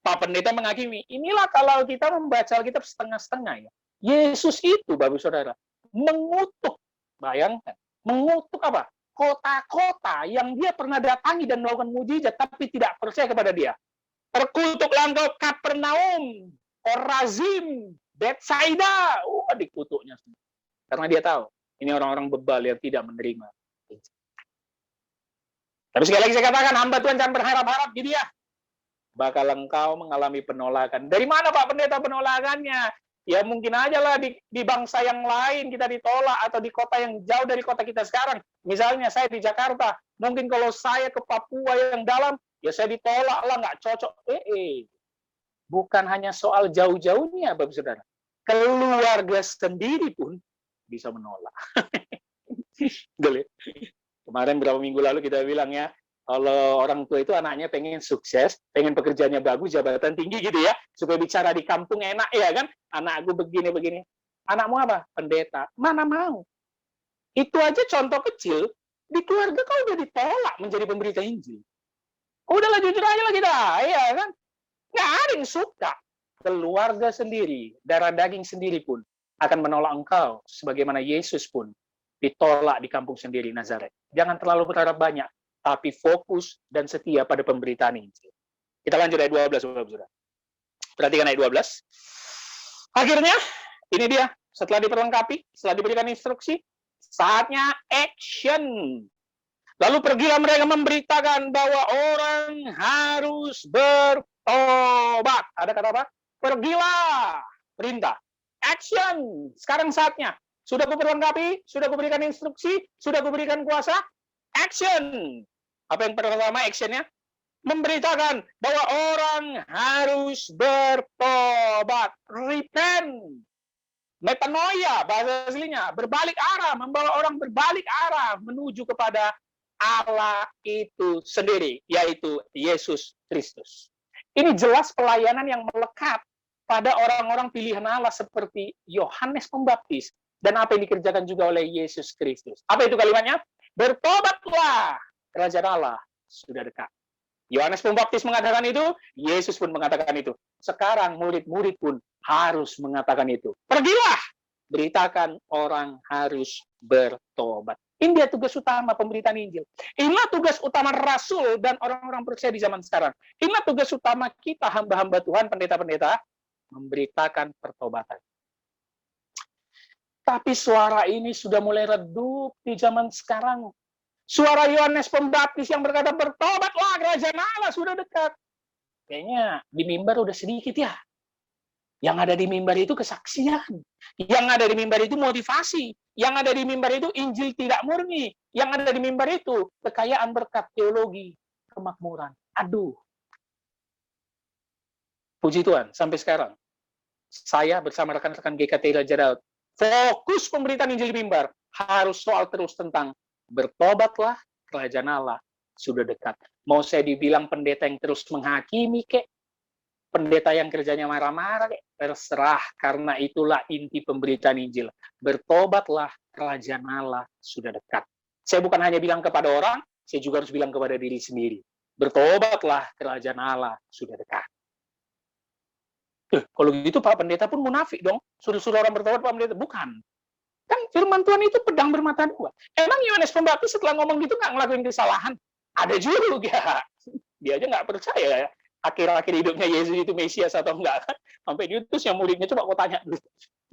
Pak Pendeta menghakimi. Inilah kalau kita membaca Alkitab setengah-setengah ya. Yesus itu, Bapak Saudara, mengutuk, bayangkan, mengutuk apa? Kota-kota yang dia pernah datangi dan melakukan mujizat tapi tidak percaya kepada dia. Terkutuklah engkau Kapernaum, Korazim, Betsaida, dikutuknya. Karena dia tahu, ini orang-orang bebal yang tidak menerima. Tapi sekali lagi saya katakan, hamba Tuhan jangan berharap-harap gitu ya. Bakal engkau mengalami penolakan. Dari mana Pak Pendeta penolakannya? Ya mungkin aja lah di bangsa yang lain kita ditolak, atau di kota yang jauh dari kota kita sekarang. Misalnya saya di Jakarta, mungkin kalau saya ke Papua yang dalam, ya saya ditolak lah, nggak cocok. Bukan hanya soal jauh-jauhnya, Bapak Saudara. Keluarga sendiri pun bisa menolak. Kemarin berapa minggu lalu kita bilang ya, Kalau orang tua itu anaknya pengen sukses, pengen pekerjaannya bagus, jabatan tinggi gitu ya, supaya bicara di kampung enak ya kan? Anakku begini-begini. Anakmu apa? Pendeta. Mana mau? Itu aja contoh kecil, di keluarga kau udah ditolak menjadi pemberita Injil. Udahlah jujur aja lah kita, ya kan? Nggak ada yang suka. Keluarga sendiri, darah daging sendiri pun akan menolak engkau, sebagaimana Yesus pun ditolak di kampung sendiri, Nazaret. Jangan terlalu berharap banyak, tapi fokus dan setia pada pemberitaan Injil. Kita lanjut ayat 12, Saudara. Perhatikan ayat 12. Akhirnya, ini dia, setelah diperlengkapi, setelah diberikan instruksi, saatnya action. Lalu pergilah mereka memberitakan bahwa orang harus bertobat. Ada kata apa? Pergilah. Perintah. Action. Sekarang saatnya. Sudah kuperlengkapi, sudah kuberikan instruksi, sudah kuberikan kuasa. Action. Apa yang pertama actionnya? Memberitakan bahwa orang harus bertobat. Repent. Metanoia, bahasa aslinya. Berbalik arah. Membawa orang berbalik arah menuju kepada Allah itu sendiri, yaitu Yesus Kristus. Ini jelas pelayanan yang melekat pada orang-orang pilihan Allah seperti Yohanes Pembaptis dan apa yang dikerjakan juga oleh Yesus Kristus. Apa itu kalimatnya? Bertobatlah, kerajaan Allah sudah dekat. Yohanes Pembaptis mengatakan itu, Yesus pun mengatakan itu. Sekarang murid-murid pun harus mengatakan itu. Pergilah, beritakan orang harus bertobat. Ini dia tugas utama pemberitaan Injil. Inilah tugas utama Rasul dan orang-orang percaya di zaman sekarang. Inilah tugas utama kita, hamba-hamba Tuhan, pendeta-pendeta, memberitakan pertobatan. Tapi suara ini sudah mulai redup di zaman sekarang. Suara Yohanes Pembaptis yang berkata, bertobatlah, kerajaan Allah sudah dekat. Kayaknya di mimbar udah sedikit ya. Yang ada di mimbar itu kesaksian. Yang ada di mimbar itu motivasi. Yang ada di mimbar itu Injil tidak murni. Yang ada di mimbar itu kekayaan berkat teologi, kemakmuran. Aduh. Puji Tuhan, sampai sekarang saya bersama rekan-rekan GKT Raja Daud, fokus pemberitaan Injil di mimbar harus soal terus tentang bertobatlah, kerajaan Allah sudah dekat. Mau saya dibilang pendeta yang terus menghakimi kek, pendeta yang kerjanya marah-marah, terserah, karena itulah inti pemberitaan Injil. Bertobatlah, kerajaan Allah sudah dekat. Saya bukan hanya bilang kepada orang, saya juga harus bilang kepada diri sendiri. Bertobatlah, kerajaan Allah sudah dekat. Kalau gitu Pak Pendeta pun munafik dong. Suruh-suruh orang bertobat Pak Pendeta. Bukan. Kan firman Tuhan itu pedang bermata dua. Emang Yohanes Pembaptis setelah ngomong gitu nggak ngelakuin kesalahan? Ada juga. Dia aja nggak percaya ya. Akhir-akhir hidupnya Yesus itu Mesias atau enggak kan? Sampai diutus yang muridnya, coba kau tanya dulu.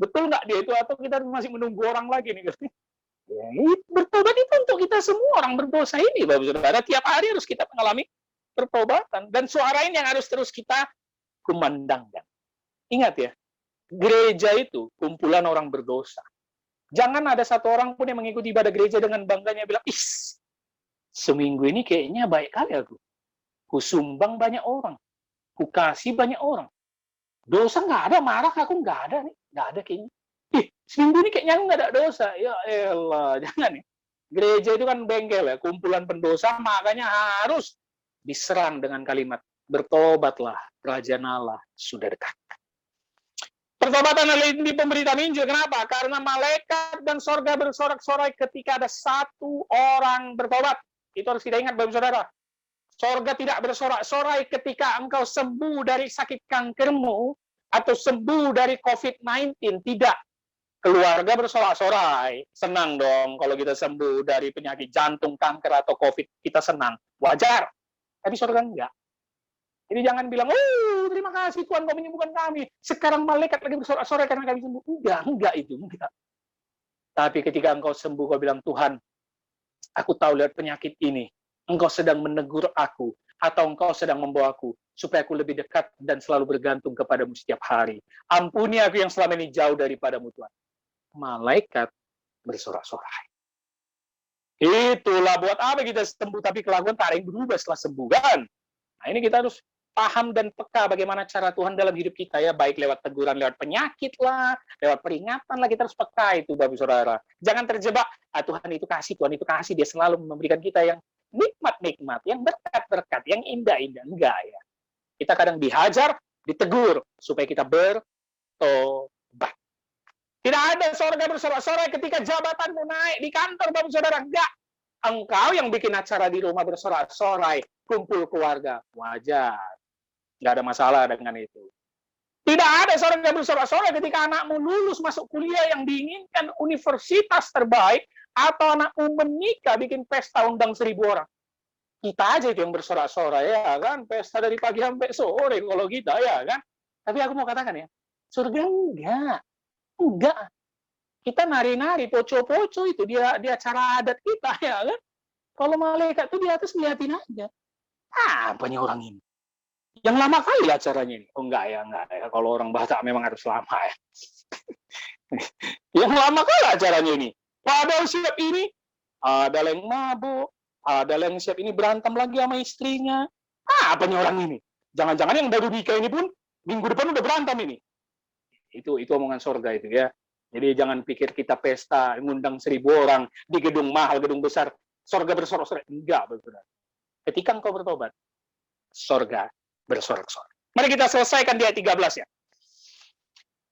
Betul nggak dia itu atau kita masih menunggu orang lagi nih? Ya, bertobat itu untuk kita semua orang berdosa ini, Bapak Saudara. Tiap hari harus kita mengalami pertobatan. Dan suara ini yang harus terus kita kumandangkan. Ingat ya, gereja itu kumpulan orang berdosa. Jangan ada satu orang pun yang mengikuti ibadah gereja dengan bangganya bilang, "Is, seminggu ini kayaknya baik kali aku. Kusumbang banyak orang, kukasih banyak orang. Dosa nggak ada, marah aku nggak ada nih, nggak ada kayaknya. Seminggu ini kayaknya aku nggak ada dosa." Ya elah, jangan ya. Gereja itu kan bengkel ya, kumpulan pendosa, makanya harus diserang dengan kalimat, bertobatlah, kerajaan Allah sudah dekat. Pertobatan adalah inti pemberitaan Injil. Kenapa? Karena malaikat dan sorga bersorak-sorai ketika ada satu orang bertobat. Itu harus kita ingat, Bapak Saudara. Sorga tidak bersorak-sorai ketika engkau sembuh dari sakit kankermu atau sembuh dari COVID-19. Tidak. Keluarga bersorak-sorai. Senang dong kalau kita sembuh dari penyakit jantung, kanker, atau COVID. Kita senang. Wajar. Tapi sorga enggak. Jadi jangan bilang, "Oh, terima kasih Tuhan kau menyembuhkan kami. Sekarang malaikat lagi bersorak-sorai karena kami sembuh." Enggak itu. Enggak. Tapi ketika engkau sembuh, kau bilang, "Tuhan, aku tahu lewat penyakit ini, engkau sedang menegur aku, atau engkau sedang membawa aku, supaya aku lebih dekat dan selalu bergantung kepadamu setiap hari. Ampuni aku yang selama ini jauh daripadamu, Tuhan." Malaikat bersorak-sorai. Itulah buat apa kita sembuh, tapi kelakuan tak ada yang berubah setelah sembuh, kan? Nah, ini kita harus paham dan peka bagaimana cara Tuhan dalam hidup kita ya, baik lewat teguran, lewat penyakit lah, lewat peringatan lah, kita harus peka itu, Bapak Saudara. Jangan terjebak, Tuhan itu kasih, dia selalu memberikan kita yang nikmat-nikmat, yang berkat-berkat, yang indah-indah. Enggak ya. Kita kadang dihajar, ditegur, supaya kita bertobat. Tidak ada sorga bersorak-sorai ketika jabatanmu naik di kantor, Bapak Saudara. Enggak. Engkau yang bikin acara di rumah bersorak-sorai, kumpul keluarga. Wajar. Enggak ada masalah dengan itu. Tidak ada sorga bersorak-sorai ketika anakmu lulus masuk kuliah yang diinginkan universitas terbaik, atau anakmu menikah bikin pesta undang 1.000 orang. Kita aja itu yang bersorak-sorai, ya kan? Pesta dari pagi sampai sore kalau kita, ya kan? Tapi aku mau katakan ya, surga enggak. Enggak. Kita nari-nari, poco-poco itu dia acara adat kita, ya kan? Kalau malaikat itu di atas liatin aja. Apanya orang ini? Yang lama kali acaranya ini. Oh enggak ya. Kalau orang Batak memang harus lama ya. Yang lama kali acaranya ini. Padahal siap ini, ada yang mabuk, ada yang siap ini berantem lagi sama istrinya. Apanya orang ini? Jangan-jangan yang baru nikah ini pun minggu depan udah berantem ini. Itu omongan surga itu ya. Jadi jangan pikir kita pesta, ngundang 1.000 orang di gedung mahal, gedung besar, surga bersorak-sorai. Enggak, betul. Ketika engkau bertobat, surga bersorak-sorai. Mari kita selesaikan di ayat 13 ya.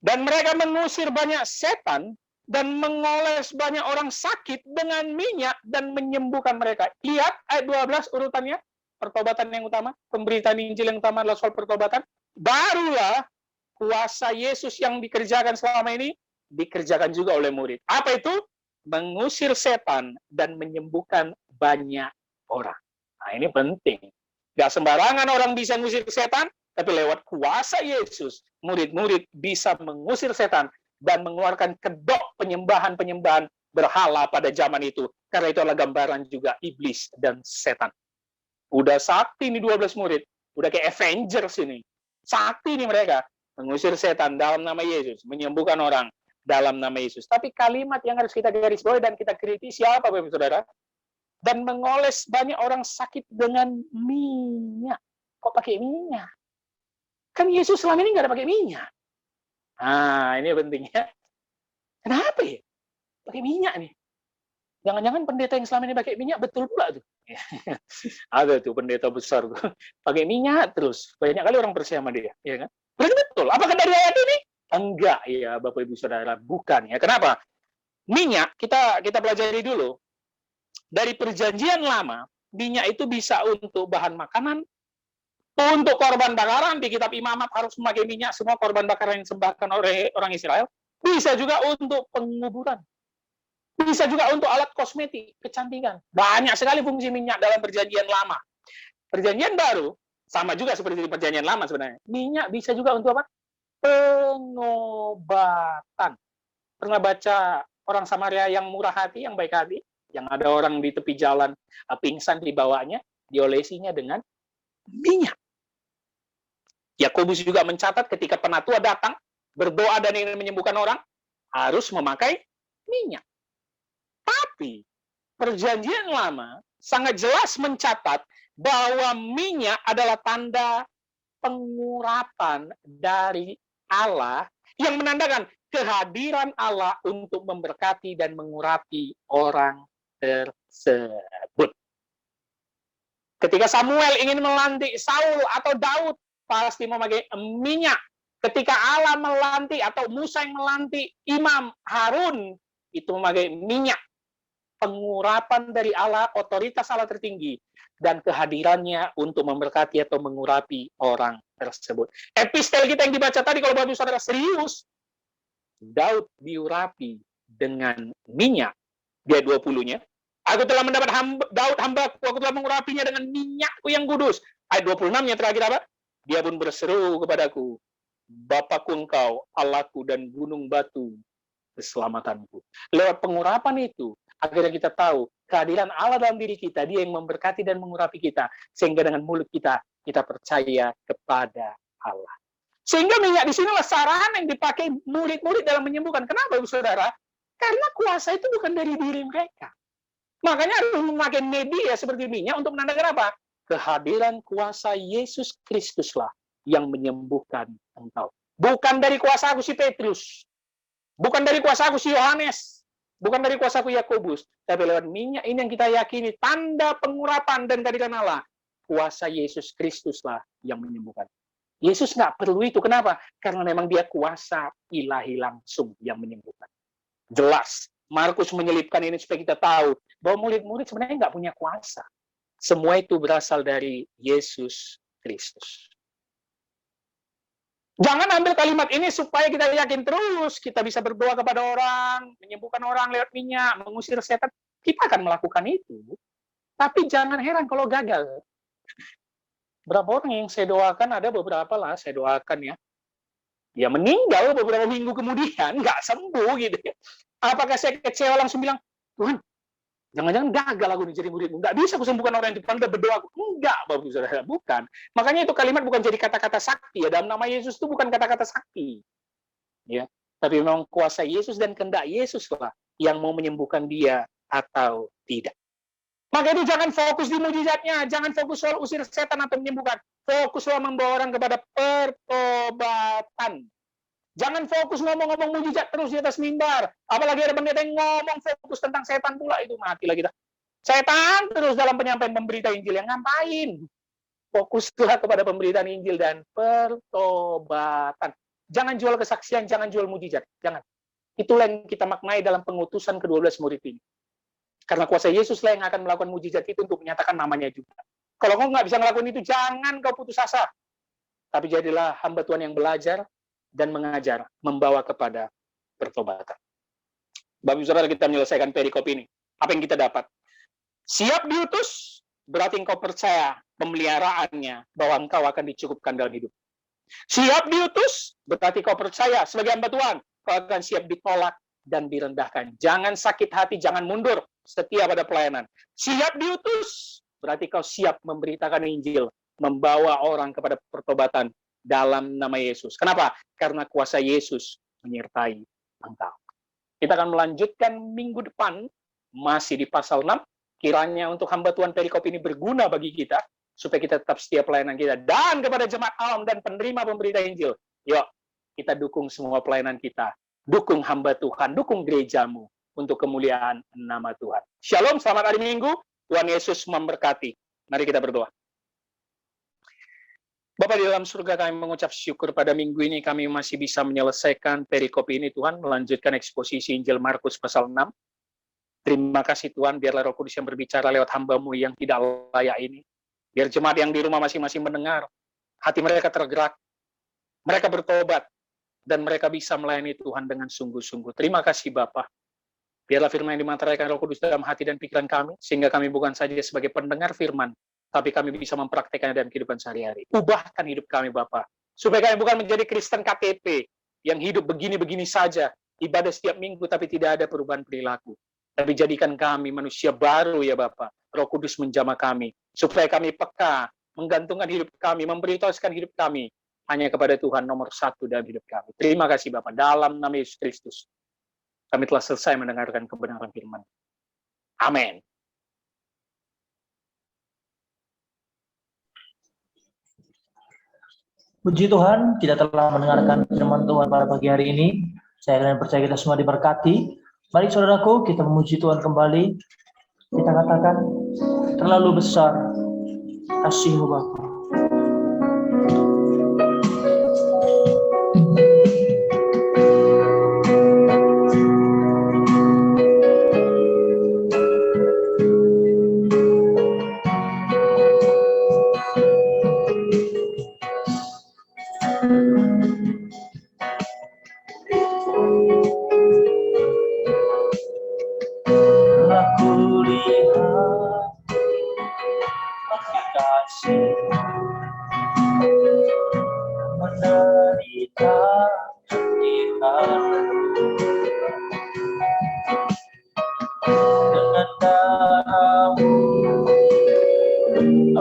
Dan mereka mengusir banyak setan dan mengoles banyak orang sakit dengan minyak dan menyembuhkan mereka. Lihat ayat 12 urutannya, pertobatan yang utama, pemberitaan Injil yang utama adalah soal pertobatan. Barulah kuasa Yesus yang dikerjakan selama ini dikerjakan juga oleh murid. Apa itu? Mengusir setan dan menyembuhkan banyak orang. Nah, ini penting. Gak sembarangan orang bisa mengusir setan, tapi lewat kuasa Yesus, murid-murid bisa mengusir setan dan mengeluarkan kedok penyembahan-penyembahan berhala pada zaman itu. Karena itu adalah gambaran juga iblis dan setan. Udah sakti nih 12 murid, udah kayak Avengers ini. Sakti nih mereka, mengusir setan dalam nama Yesus, menyembuhkan orang dalam nama Yesus. Tapi kalimat yang harus kita garis bawahi dan kita kritisi apa, Bapak Saudara? Dan mengoles banyak orang sakit dengan minyak. Kok pakai minyak? Kan Yesus selama ini nggak ada pakai minyak. Nah, ini pentingnya. Kenapa ya? Pakai minyak nih. Jangan-jangan pendeta yang selama ini pakai minyak betul pula tuh. Ada tuh pendeta besar tuh. Pakai minyak terus. Banyak kali orang percaya sama dia. Ya kan? Berarti betul. Apakah dari ayat ini? Enggak ya Bapak Ibu Saudara. Bukan ya. Kenapa? Minyak, kita pelajari dulu. Dari perjanjian lama, minyak itu bisa untuk bahan makanan, untuk korban bakaran. Di kitab Imamat harus memakai minyak semua korban bakaran yang disembahkan oleh orang Israel. Bisa juga untuk penguburan. Bisa juga untuk alat kosmetik, kecantikan. Banyak sekali fungsi minyak dalam perjanjian lama. Perjanjian baru, sama juga seperti di perjanjian lama sebenarnya. Minyak bisa juga untuk apa? Pengobatan. Pernah baca orang Samaria yang murah hati, yang baik hati? Yang ada orang di tepi jalan pingsan dibawanya, diolesinya dengan minyak. Yakobus juga mencatat ketika penatua datang, berdoa dan ingin menyembuhkan orang, harus memakai minyak. Tapi perjanjian lama sangat jelas mencatat bahwa minyak adalah tanda pengurapan dari Allah yang menandakan kehadiran Allah untuk memberkati dan mengurapi orang tersebut. Ketika Samuel ingin melantik Saul atau Daud, pasti memakai minyak. Ketika Allah melantik atau Musa yang melantik Imam Harun, itu memakai minyak. Pengurapan dari Allah, otoritas Allah tertinggi, dan kehadirannya untuk memberkati atau mengurapi orang tersebut. Epistel kita yang dibaca tadi, kalau Bapak Saudara serius, Daud diurapi dengan minyak. Dia 20-nya. Aku telah mendapat Daud hambaku, aku telah mengurapinya dengan minyakku yang kudus. Ayat 26-nya terakhir apa? Dia pun berseru kepadaku, Bapakku engkau, Allahku dan gunung batu keselamatanku. Lewat pengurapan itu, akhirnya kita tahu kehadiran Allah dalam diri kita, dia yang memberkati dan mengurapi kita. Sehingga dengan mulut kita percaya kepada Allah. Sehingga minyak di sinilah sarana yang dipakai murid-murid dalam menyembuhkan. Kenapa, Ibu Saudara? Karena kuasa itu bukan dari diri mereka. Makanya harus memakai media seperti minyak untuk menandakan apa? Kehadiran kuasa Yesus Kristuslah yang menyembuhkan engkau. Bukan dari kuasa aku si Petrus. Bukan dari kuasa aku si Yohanes. Bukan dari kuasaku Yakobus, tapi lewat minyak ini yang kita yakini, tanda pengurapan dan kehadiran Allah. Kuasa Yesus Kristuslah yang menyembuhkan. Yesus nggak perlu itu. Kenapa? Karena memang dia kuasa ilahi langsung yang menyembuhkan. Jelas, Markus menyelipkan ini supaya kita tahu bahwa murid-murid sebenarnya nggak punya kuasa. Semua itu berasal dari Yesus Kristus. Jangan ambil kalimat ini supaya kita yakin terus kita bisa berdoa kepada orang, menyembuhkan orang lewat minyak, mengusir setan. Kita akan melakukan itu. Tapi jangan heran kalau gagal. Berapa orang yang saya doakan, ada beberapa lah saya doakan ya. Ya meninggal beberapa minggu kemudian, nggak sembuh gitu ya. Apakah saya kecewa langsung bilang, Tuhan, jangan-jangan gagal aku jadi muridmu. Nggak bisa aku sembuhkan orang itu. Anda berdoa aku. Enggak, Bapak Saudara, bukan. Makanya itu kalimat bukan jadi kata-kata sakti. Ya, dalam nama Yesus itu bukan kata-kata sakti. Ya, tapi memang kuasa Yesus dan kehendak Yesus lah yang mau menyembuhkan dia atau tidak. Maka itu jangan fokus di mujizatnya. Jangan fokus soal usir setan atau menyembuhkan. Fokus soal membawa orang kepada pertobatan. Jangan fokus ngomong-ngomong mujizat terus di atas mimbar. Apalagi ada pendeta yang ngomong fokus tentang setan pula, itu matilah kita. Setan terus dalam penyampaian pemberita Injil, yang ngapain? Fokuslah kepada pemberitaan Injil dan pertobatan. Jangan jual kesaksian, jangan jual mujizat. Jangan. Itulah yang kita maknai dalam pengutusan ke-12 murid ini. Karena kuasa Yesuslah yang akan melakukan mujizat itu untuk menyatakan namanya juga. Kalau kau nggak bisa ngelakuin itu, jangan kau putus asa. Tapi jadilah hamba Tuhan yang belajar dan mengajar, membawa kepada pertobatan. Bapak Saudara, kita menyelesaikan perikop ini. Apa yang kita dapat? Siap diutus, berarti engkau percaya pemeliharaannya, bahwa engkau akan dicukupkan dalam hidup. Siap diutus, berarti kau percaya sebagai hamba Tuhan, kau akan siap ditolak dan direndahkan. Jangan sakit hati, jangan mundur, setia pada pelayanan. Siap diutus, berarti kau siap memberitakan Injil, membawa orang kepada pertobatan dalam nama Yesus. Kenapa? Karena kuasa Yesus menyertai engkau. Kita akan melanjutkan minggu depan, masih di pasal 6. Kiranya untuk hamba Tuhan perikop ini berguna bagi kita, supaya kita tetap setia pelayanan kita. Dan kepada jemaat awam dan penerima pemberita Injil, yuk, kita dukung semua pelayanan kita. Dukung hamba Tuhan, dukung gerejamu, untuk kemuliaan nama Tuhan. Shalom, selamat hari Minggu. Tuhan Yesus memberkati. Mari kita berdoa. Bapa di dalam surga, kami mengucap syukur pada minggu ini kami masih bisa menyelesaikan perikop ini, Tuhan, melanjutkan eksposisi Injil Markus pasal 6. Terima kasih Tuhan, biarlah Roh Kudus yang berbicara lewat hamba-Mu yang tidak layak ini. Biar jemaat yang di rumah masing-masing mendengar, hati mereka tergerak, mereka bertobat, dan mereka bisa melayani Tuhan dengan sungguh-sungguh. Terima kasih Bapa. Biarlah firman yang dimantarkan Roh Kudus dalam hati dan pikiran kami, sehingga kami bukan saja sebagai pendengar firman, tapi kami bisa mempraktikkannya dalam kehidupan sehari-hari. Ubahkan hidup kami, Bapak. Supaya kami bukan menjadi Kristen KTP, yang hidup begini-begini saja, ibadah setiap minggu, tapi tidak ada perubahan perilaku. Tapi jadikan kami manusia baru, ya Bapak. Roh Kudus menjamah kami, supaya kami peka, menggantungkan hidup kami, memberitahukan hidup kami, hanya kepada Tuhan nomor 1 dalam hidup kami. Terima kasih, Bapak. Dalam nama Yesus Kristus, kami telah selesai mendengarkan kebenaran firman. Amin. Puji Tuhan, kita telah mendengarkan firman Tuhan pada pagi hari ini. Saya dan percaya kita semua diberkati. Mari saudaraku, kita memuji Tuhan kembali. Kita katakan, terlalu besar kasih-Mu Bapa.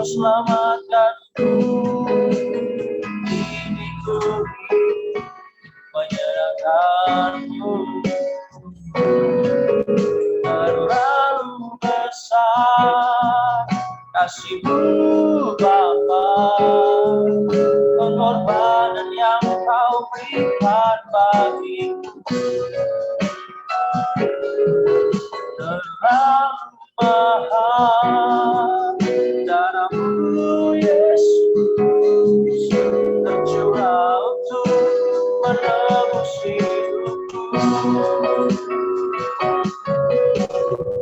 Selamatkanku, diriku menyerahkanmu. Terlalu besar kasih-Mu Bapa, pengorbanan yang Kau berikan bagiku.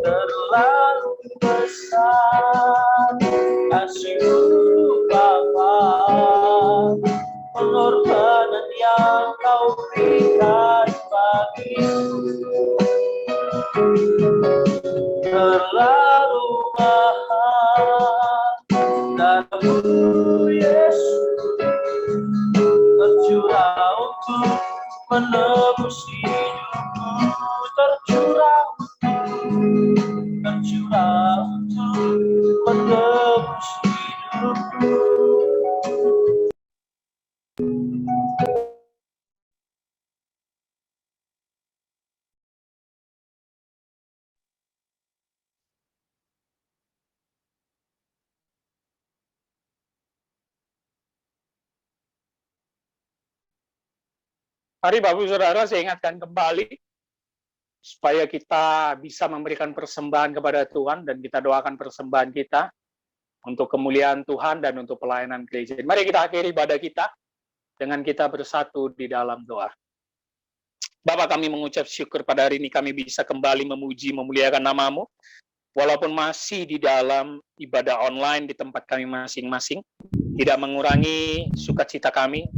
terlalu besar kasih-Mu Bapa, pengorbanan yang Kau berikan bagiku terlalu mahal. Darah-Mu Yesus tercurah untuk menebus hidupku, tercurah untuk menebus hidupku. Mari Bapak Saudara, saya ingatkan kembali supaya kita bisa memberikan persembahan kepada Tuhan dan kita doakan persembahan kita untuk kemuliaan Tuhan dan untuk pelayanan gereja. Mari kita akhiri ibadah kita dengan kita bersatu di dalam doa. Bapa, kami mengucap syukur pada hari ini kami bisa kembali memuji, memuliakan nama-Mu, walaupun masih di dalam ibadah online di tempat kami masing-masing, tidak mengurangi sukacita kami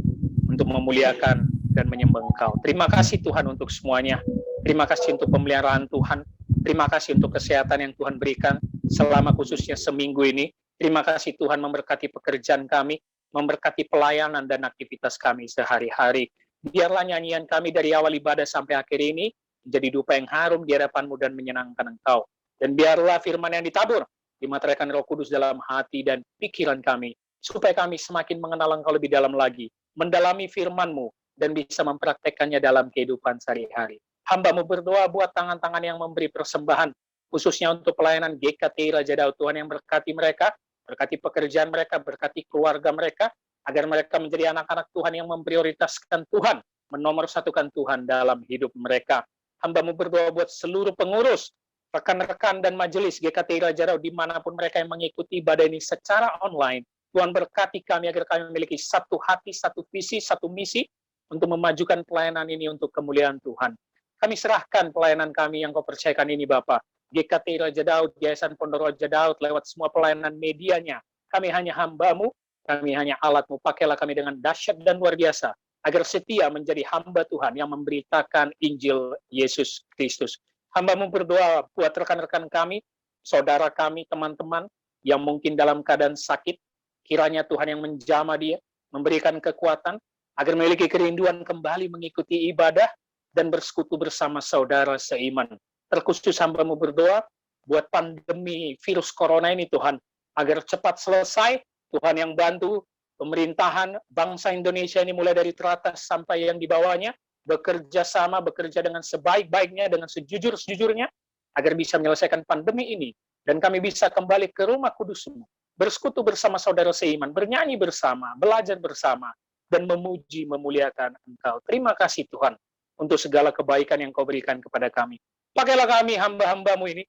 untuk memuliakan dan menyembah Engkau. Terima kasih Tuhan untuk semuanya. Terima kasih untuk pemeliharaan Tuhan. Terima kasih untuk kesehatan yang Tuhan berikan selama khususnya seminggu ini. Terima kasih Tuhan memberkati pekerjaan kami, memberkati pelayanan dan aktivitas kami sehari-hari. Biarlah nyanyian kami dari awal ibadah sampai akhir ini menjadi dupa yang harum di hadapan-Mu dan menyenangkan Engkau. Dan biarlah firman yang ditabur dimateraikan Roh Kudus dalam hati dan pikiran kami, supaya kami semakin mengenal Engkau lebih dalam lagi, mendalami firman-Mu, dan bisa mempraktekkannya dalam kehidupan sehari-hari. Hamba-Mu berdoa buat tangan-tangan yang memberi persembahan, khususnya untuk pelayanan GKT Raja Daud. Tuhan yang berkati mereka, berkati pekerjaan mereka, berkati keluarga mereka, agar mereka menjadi anak-anak Tuhan yang memprioritaskan Tuhan, menomorsatukan Tuhan dalam hidup mereka. Hamba-Mu berdoa buat seluruh pengurus, rekan-rekan dan majelis GKT Raja Daud, dimanapun mereka yang mengikuti ibadah ini secara online. Tuhan berkati kami agar kami memiliki satu hati, satu visi, satu misi, untuk memajukan pelayanan ini untuk kemuliaan Tuhan. Kami serahkan pelayanan kami yang Kau percayakan ini Bapa. GKT Raja Daud, Yayasan Pondok Raja Daud, lewat semua pelayanan medianya. Kami hanya hamba-Mu, kami hanya alat-Mu. Pakailah kami dengan dahsyat dan luar biasa, agar setia menjadi hamba Tuhan yang memberitakan Injil Yesus Kristus. Hamba-Mu berdoa buat rekan-rekan kami, saudara kami, teman-teman, yang mungkin dalam keadaan sakit. Kiranya Tuhan yang menjamah dia, memberikan kekuatan, agar memiliki kerinduan kembali mengikuti ibadah dan bersekutu bersama saudara seiman. Terkhusus hamba-Mu berdoa buat pandemi virus corona ini Tuhan, agar cepat selesai. Tuhan yang bantu pemerintahan bangsa Indonesia ini mulai dari teratas sampai yang di bawahnya, bekerja sama, bekerja dengan sebaik-baiknya, dengan sejujur-sejujurnya, agar bisa menyelesaikan pandemi ini, dan kami bisa kembali ke rumah kudus-Mu, bersekutu bersama saudara seiman, bernyanyi bersama, belajar bersama, dan memuji, memuliakan Engkau. Terima kasih Tuhan untuk segala kebaikan yang Kau berikan kepada kami. Pakailah kami hamba-hamba-Mu ini,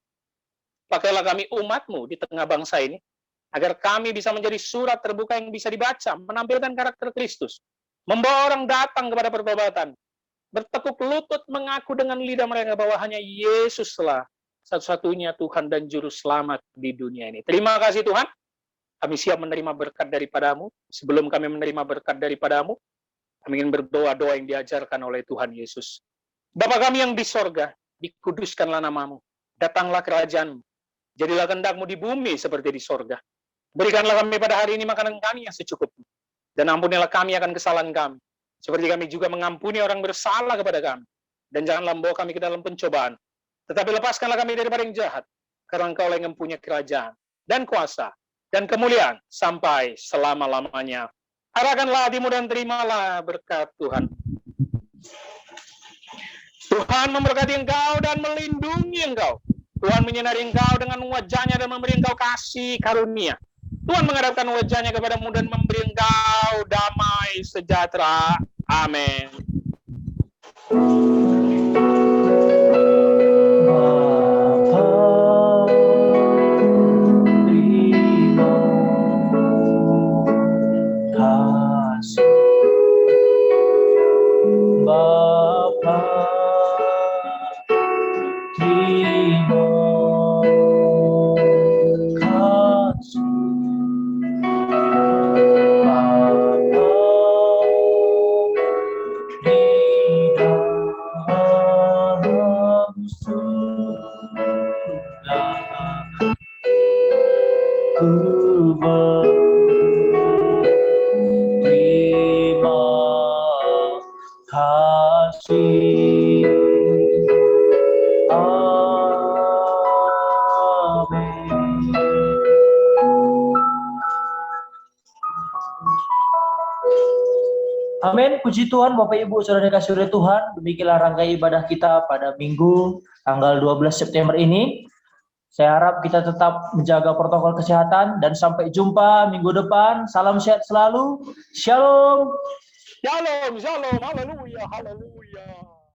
pakailah kami umat-Mu di tengah bangsa ini, agar kami bisa menjadi surat terbuka yang bisa dibaca, menampilkan karakter Kristus, membawa orang datang kepada pertobatan, bertekuk lutut mengaku dengan lidah mereka bahwa hanya Yesuslah satu-satunya Tuhan dan Juru Selamat di dunia ini. Terima kasih Tuhan. Kami siap menerima berkat daripada-Mu. Sebelum kami menerima berkat daripada-Mu, kami ingin berdoa doa yang diajarkan oleh Tuhan Yesus. Bapa kami yang di sorga, dikuduskanlah nama-Mu. Datanglah kerajaan-Mu. Jadilah kehendak-Mu di bumi seperti di sorga. Berikanlah kami pada hari ini makanan kami yang secukupnya. Dan ampunilah kami akan kesalahan kami, seperti kami juga mengampuni orang bersalah kepada kami. Dan janganlah membawa kami ke dalam pencobaan, tetapi lepaskanlah kami daripada yang jahat, karena Engkau yang mempunyai kerajaan, dan kuasa, dan kemuliaan, sampai selama-lamanya. Arahkanlah hatimu dan terimalah berkat Tuhan. Tuhan memberkati engkau dan melindungi engkau. Tuhan menyinari engkau dengan wajah-Nya dan memberi engkau kasih karunia. Tuhan menghadapkan wajah-Nya kepadamu dan memberi engkau damai sejahtera. Amin. Bapa, Terima kasih Bapa di dalam surga. Ku berterima kasih. Amin. Amin. Puji Tuhan, Bapak Ibu Saudara dikasihi oleh Tuhan. Demikianlah rangkaian ibadah kita pada Minggu tanggal 12 September ini. Saya harap kita tetap menjaga protokol kesehatan dan sampai jumpa minggu depan. Salam sehat selalu. Shalom. Shalom, shalom, haleluya, haleluya.